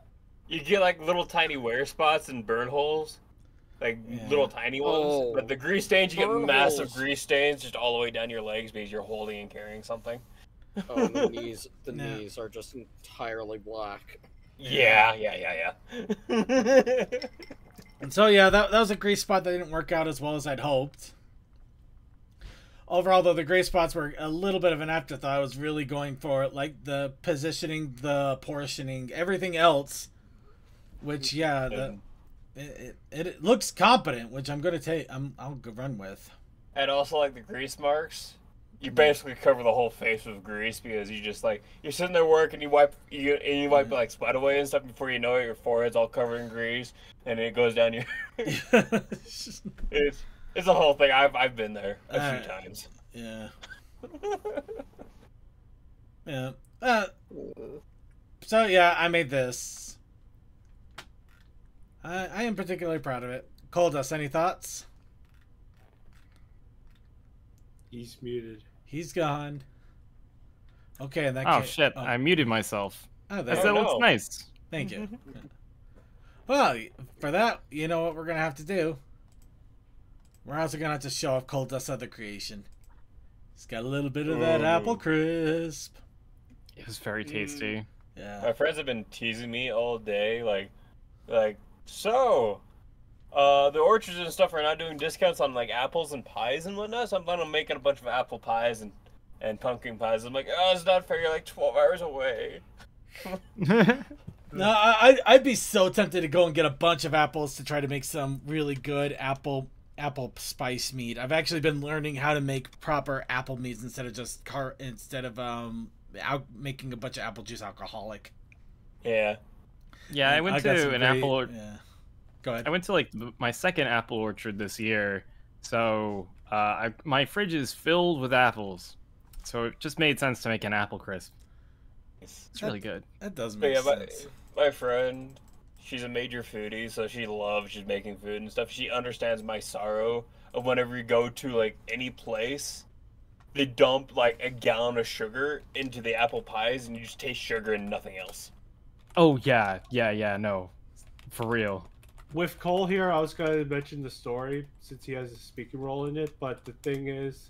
Speaker 3: You get like little tiny wear spots and burn holes, like little tiny ones.
Speaker 8: Oh,
Speaker 3: but the grease stains, you get
Speaker 8: burn
Speaker 3: massive
Speaker 8: holes.
Speaker 3: grease stains just all the way down your legs because you're holding and carrying something.
Speaker 8: Oh, the knees are just entirely black.
Speaker 3: Yeah.
Speaker 1: And so yeah, that was a grease spot that didn't work out as well as I'd hoped. overall, though, the gray spots were a little bit of an afterthought. I was really going for like the positioning, the portioning, everything else. Which, yeah, it looks competent, which I'm gonna take. I'll go run with.
Speaker 3: And also, like, the grease marks, you basically cover the whole face with grease because you just, like, you're sitting there working, you wipe like, sweat away and stuff before you know it, your forehead's all covered in grease, and it goes down your... it's a whole thing. I've been there a few times.
Speaker 1: Yeah. Yeah. So, yeah, I made this. I am particularly proud of it. Coldust, any thoughts?
Speaker 2: He's muted.
Speaker 1: He's gone. Okay, in that
Speaker 7: Oh
Speaker 1: case...
Speaker 7: shit! I muted myself.
Speaker 1: Oh,
Speaker 7: That looks nice.
Speaker 1: Thank you. Well, for that, you know what we're going to have to do? We're also going to have to show off Coldust's other creation. It's got a little bit of that apple crisp.
Speaker 7: It was very tasty.
Speaker 1: Yeah.
Speaker 3: My friends have been teasing me all day, like, so, the orchards and stuff are not doing discounts on, like, apples and pies and whatnot, so I'm planning on making a bunch of apple pies and pumpkin pies. I'm like, oh, it's not fair, you're like 12 hours away.
Speaker 1: No, I'd be so tempted to go and get a bunch of apples to try to make some really good apple spice mead. I've actually been learning how to make proper apple meads instead of just making a bunch of apple juice alcoholic.
Speaker 3: Yeah.
Speaker 7: Yeah, I went to an apple orchard.
Speaker 1: Yeah. Go ahead.
Speaker 7: I went to like my second apple orchard this year, so my fridge is filled with apples. So it just made sense to make an apple crisp. It's really good.
Speaker 1: That does make sense.
Speaker 3: My friend, she's a major foodie, so she loves just making food and stuff. She understands my sorrow of whenever you go to like any place, they dump like a gallon of sugar into the apple pies, and you just taste sugar and nothing else.
Speaker 7: Oh yeah, no, for real.
Speaker 2: With Cole here, I was going to mention the story since he has a speaking role in it, but the thing is,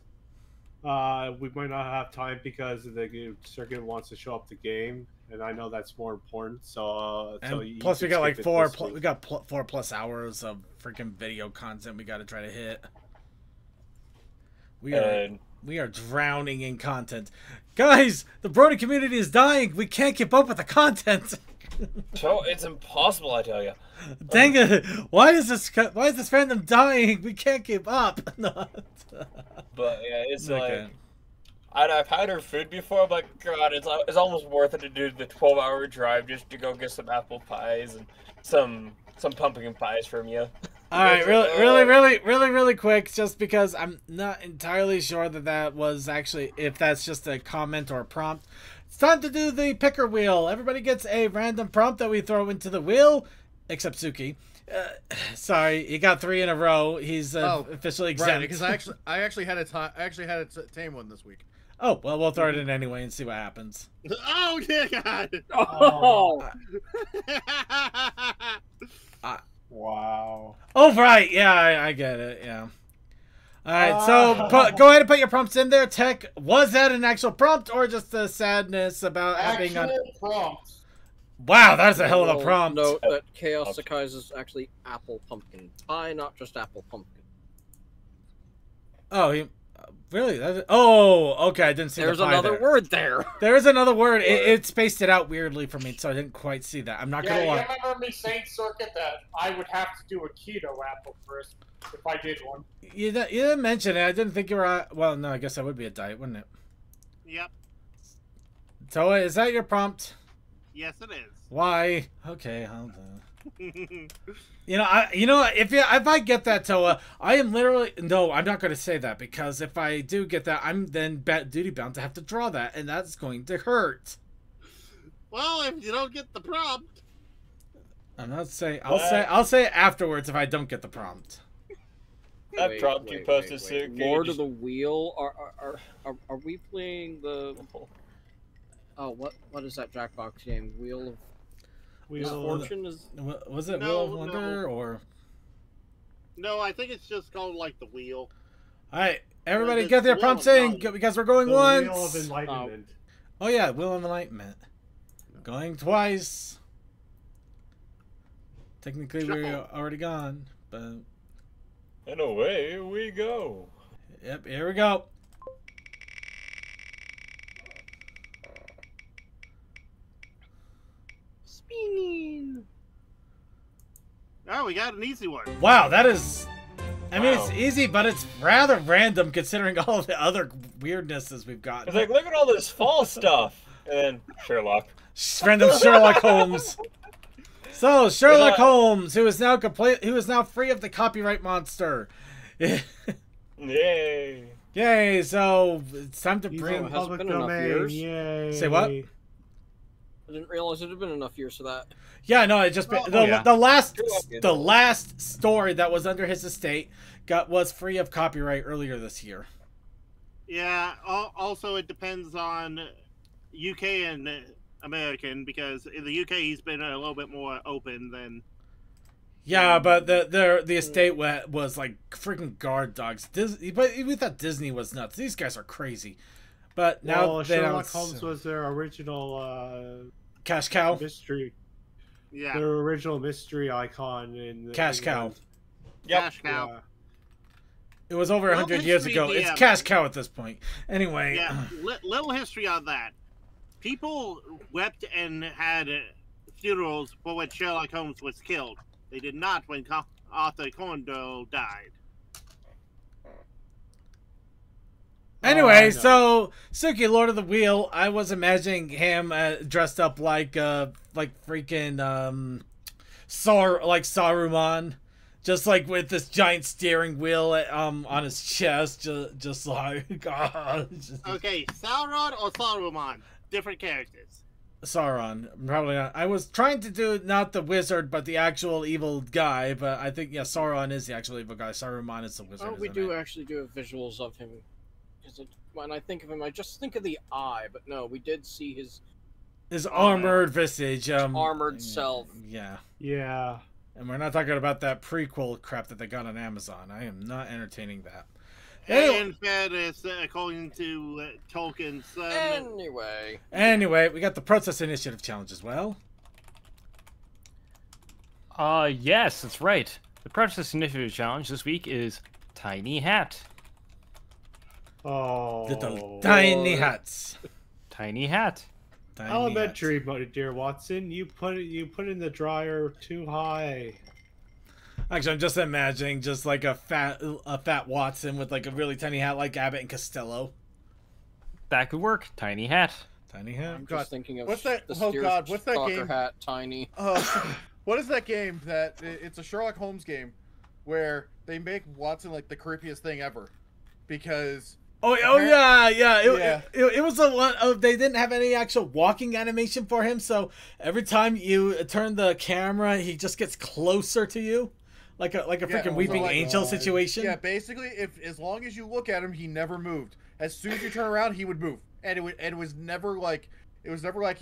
Speaker 2: we might not have time because the circuit wants to show up the game, and I know that's more important. So,
Speaker 1: plus we got like 4+ hours of freaking video content we got to try to hit. We are drowning in content, guys. The Brony community is dying. We can't keep up with the content.
Speaker 3: So it's impossible, I tell you.
Speaker 1: Dang it! Why is this fandom dying? We can't keep up.
Speaker 3: But yeah, it's
Speaker 1: okay.
Speaker 3: like I've had her food before. I'm like, God, it's almost worth it to do the 12-hour drive just to go get some apple pies and some pumpkin pies from you.
Speaker 1: All right, really quick, just because I'm not entirely sure that was actually, if that's just a comment or a prompt. It's time to do the picker wheel. Everybody gets a random prompt that we throw into the wheel, except Suki. Sorry, he got 3 in a row. He's officially exempt.
Speaker 5: Right, because I actually had a tame one this week.
Speaker 1: Oh well, we'll throw it in anyway and see what happens.
Speaker 4: Oh yeah, God!
Speaker 8: Oh.
Speaker 2: Wow.
Speaker 1: Oh right, yeah, I get it. Yeah. All right, so go ahead and put your prompts in there. Tech, was that an actual prompt or just the sadness about having a
Speaker 6: prompt?
Speaker 1: Wow, that's a hell of a prompt.
Speaker 8: Note that Chaos Sakai's is actually apple pumpkin pie, not just apple pumpkin.
Speaker 1: Oh, really? Oh, okay. I didn't see.
Speaker 8: There's
Speaker 1: the pie
Speaker 8: another
Speaker 1: there.
Speaker 8: word there.
Speaker 1: There is another word. It spaced it out weirdly for me, so I didn't quite see that. I'm not gonna lie.
Speaker 6: Yeah, you remember me saying, Circuit, that I would have to do a keto apple crisp if I did one.
Speaker 1: You didn't mention it. I didn't think you were. Well, no, I guess that would be a diet, wouldn't it?
Speaker 4: Yep.
Speaker 1: Toa, is that your prompt?
Speaker 4: Yes, it is.
Speaker 1: Why? Okay, hold on. If I get that, Toa, I am literally I'm not going to say that, because if I do get that, I'm then duty bound to have to draw that, and that's going to hurt.
Speaker 4: Well, if you don't get the prompt,
Speaker 1: I'm not saying. I'll say it afterwards if I don't get the prompt.
Speaker 3: That prompt you posted, Suki.
Speaker 8: Lord of the Wheel. Are we playing the? Oh, what is that Jackbox game? Wheel of Fortune is.
Speaker 1: Was it Wheel of Wonder or?
Speaker 4: No, I think it's just called like the wheel.
Speaker 1: All right, everybody, get their prompts in because we're going once.
Speaker 2: Wheel of Enlightenment.
Speaker 1: Oh yeah, Wheel of Enlightenment. Going twice. Technically, we're already gone, but.
Speaker 3: And away we go.
Speaker 1: Yep, here we go.
Speaker 4: Oh, we got an easy one.
Speaker 1: Wow, that is. I mean,
Speaker 3: Wow.
Speaker 1: it's easy, but it's rather random considering all the other weirdnesses we've got.
Speaker 3: It's like, look at all this fall stuff. And then Sherlock.
Speaker 1: Random Sherlock Holmes. So Sherlock
Speaker 3: Is that-
Speaker 1: Holmes, who is now free of the copyright monster.
Speaker 3: Yay.
Speaker 1: Yay! So it's time to
Speaker 2: He's
Speaker 1: bring.
Speaker 2: in
Speaker 8: has
Speaker 2: public
Speaker 8: been enough
Speaker 2: domain.
Speaker 8: years.
Speaker 2: Yay.
Speaker 1: Say what?
Speaker 8: I didn't realize it had been enough years for that.
Speaker 1: Yeah, no, it just
Speaker 4: Oh,
Speaker 1: the last
Speaker 3: Sherlock is
Speaker 1: the
Speaker 3: old.
Speaker 1: last story that was under his estate was free of copyright earlier this year.
Speaker 4: Yeah. Also, it depends on UK and American, because in the UK he's been a little bit more open than.
Speaker 1: Yeah, but the estate was like freaking guard dogs. But we thought Disney was nuts. These guys are crazy. But now
Speaker 2: Well,
Speaker 1: they
Speaker 2: Sherlock
Speaker 1: don't.
Speaker 2: Holmes was their original
Speaker 1: Cash cow.
Speaker 2: mystery.
Speaker 4: Yeah.
Speaker 2: Their original mystery icon in the
Speaker 1: Cash cow.
Speaker 3: Yep.
Speaker 4: Cash cow.
Speaker 2: Yeah.
Speaker 1: It was over
Speaker 4: Little
Speaker 1: 100 years
Speaker 4: history,
Speaker 1: ago. It's
Speaker 4: yeah.
Speaker 1: cash cow at this point. Anyway.
Speaker 4: Yeah. Little history on that. People wept and had funerals for when Sherlock Holmes was killed. They did not when Arthur Conan Doyle died.
Speaker 1: Anyway,
Speaker 2: no.
Speaker 1: so Suki, Lord of the Wheel, I was imagining him dressed up like freaking Saruman, just like with this giant steering wheel on his chest, just like
Speaker 4: Okay, Sauron or Saruman? Different characters.
Speaker 1: Sauron. Probably not. I was trying to do not the wizard, but the actual evil guy. But I think Sauron is the actual evil guy. Saruman is the wizard.
Speaker 8: Oh, we
Speaker 1: isn't
Speaker 8: do
Speaker 1: it?
Speaker 8: actually do have visuals of him. Because when I think of him, I just think of the eye, but no, we did see his
Speaker 1: His armored visage.
Speaker 8: armored self.
Speaker 1: Yeah.
Speaker 2: Yeah.
Speaker 1: And we're not talking about that prequel crap that they got on Amazon. I am not entertaining that.
Speaker 4: In fairness, according to Tolkien's son,
Speaker 8: Anyway,
Speaker 1: We got the Process Initiative challenge as well.
Speaker 7: Yes, that's right. The Process Initiative Challenge this week is Tiny Hat.
Speaker 2: Oh.
Speaker 1: Little tiny hats.
Speaker 7: Tiny Hat.
Speaker 1: Tiny
Speaker 2: Elementary, but dear Watson, you put in the dryer too high.
Speaker 1: hats. Actually, I'm just imagining just like a fat Watson with like a really tiny hat like Abbott and Costello.
Speaker 7: That could work. Tiny Hat.
Speaker 1: Tiny hat.
Speaker 8: I'm
Speaker 5: God.
Speaker 8: just thinking of
Speaker 5: What's that-
Speaker 8: the
Speaker 5: oh, God, what's that
Speaker 8: stalker
Speaker 5: game?
Speaker 8: hat, Tiny.
Speaker 5: What is that game that it's a Sherlock Holmes game where they make Watson like the creepiest thing ever because
Speaker 1: Oh yeah.
Speaker 5: Yeah.
Speaker 1: It was a one of they didn't have any actual walking animation for him, so every time you turn the camera, he just gets closer to you, like a freaking
Speaker 5: so
Speaker 1: weeping
Speaker 5: like-
Speaker 1: angel situation.
Speaker 5: yeah, basically if as long as you look at him, he never moved. As soon as you turn around, he would move, and it was never like he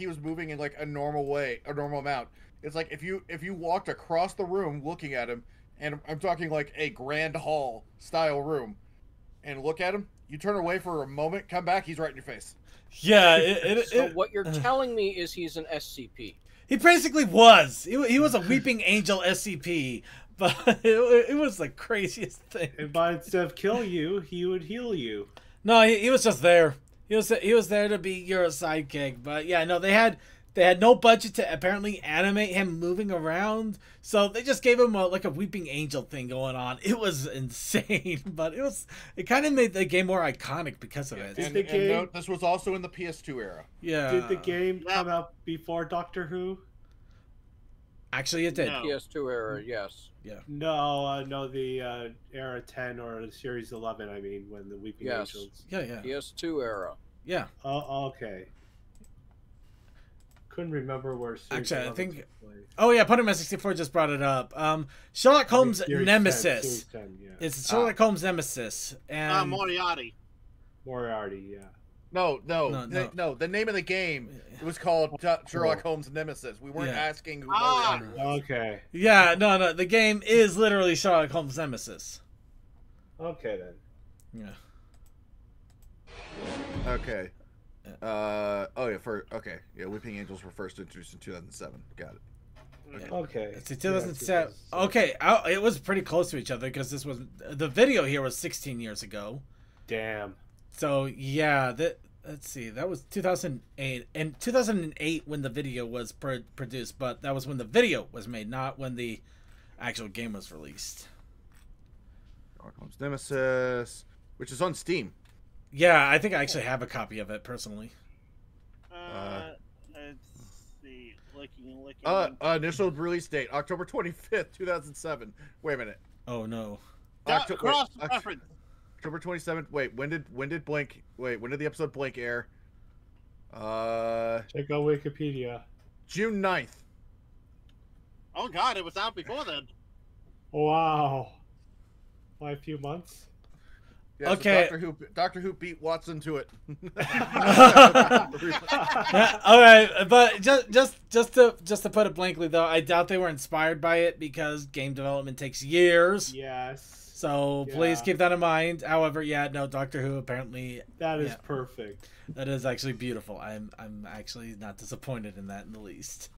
Speaker 5: was moving in like a normal amount. It's like if you walked across the room looking at him, and I'm talking like a grand hall style room, and look at him, you turn away for a moment, come back, he's right in your face.
Speaker 1: Yeah,
Speaker 8: So what you're telling me is he's an SCP.
Speaker 1: he basically was. He was a weeping angel SCP, but it was the craziest thing.
Speaker 2: And by instead of kill you, he would heal you.
Speaker 1: No, he was just there. He was there to be your sidekick. But yeah, no, they had no budget to apparently animate him moving around, so they just gave him like a weeping angel thing going on. It was insane, but it kind of made the game more iconic because of it.
Speaker 2: Did
Speaker 5: And,
Speaker 2: the
Speaker 5: and
Speaker 2: game-
Speaker 5: note, this was also in the PS2 era.
Speaker 1: Yeah,
Speaker 2: Did the game
Speaker 4: Yeah.
Speaker 2: come out before Doctor Who?
Speaker 1: actually it did.
Speaker 4: No.
Speaker 8: PS2 era, yes.
Speaker 2: No, the era 10 or the series 11. I mean, when the Weeping
Speaker 8: Yes.
Speaker 2: Angels.
Speaker 1: Yeah.
Speaker 8: PS2 era.
Speaker 1: Yeah.
Speaker 2: Oh, okay. Couldn't remember where. Series
Speaker 1: Actually, I
Speaker 2: 11
Speaker 1: think-
Speaker 2: took place.
Speaker 1: Oh yeah, Putterman 64 just brought it up. Sherlock Holmes
Speaker 2: Series 10,
Speaker 1: Nemesis.
Speaker 2: Series 10, yeah.
Speaker 1: It's Sherlock Holmes Nemesis, and
Speaker 4: Moriarty.
Speaker 2: Moriarty, yeah.
Speaker 5: No.
Speaker 1: No.
Speaker 5: The name of the game was called Sherlock Holmes Nemesis. We weren't
Speaker 1: Yeah.
Speaker 5: asking who
Speaker 4: Ah.
Speaker 5: Moriarty was.
Speaker 2: Okay.
Speaker 1: yeah, no, the game is literally Sherlock Holmes Nemesis.
Speaker 2: Okay then.
Speaker 1: Yeah.
Speaker 5: Okay. Weeping Angels were first introduced in 2007. Got it.
Speaker 2: Okay.
Speaker 1: It's 2007. Okay, it was pretty close to each other because the video here was 16 years ago.
Speaker 2: Damn.
Speaker 1: So yeah, let's see, that was 2008, and 2008 when the video was produced, but that was when the video was made, not when the actual game was released.
Speaker 5: Sherlock Holmes Nemesis, which is on Steam.
Speaker 1: Yeah, I think I actually have a copy of it personally.
Speaker 4: Let's see. Looking.
Speaker 5: Initial release date October 25th, 2007. Wait a minute.
Speaker 1: Oh no.
Speaker 4: Cross-reference.
Speaker 5: October 27th. Wait, when did the episode Blink air?
Speaker 2: Check out Wikipedia.
Speaker 5: June 9th.
Speaker 4: Oh God, it was out before then.
Speaker 2: Wow. By a few months.
Speaker 5: Yeah,
Speaker 1: Okay.
Speaker 5: So Doctor Who beat Watson to it.
Speaker 1: All right, but just to put it blankly though, I doubt they were inspired by it because game development takes years.
Speaker 2: Yes.
Speaker 1: So please keep that in mind. However, yeah, no, Doctor Who apparently
Speaker 2: That is perfect.
Speaker 1: that is actually beautiful. I'm actually not disappointed in that in the least.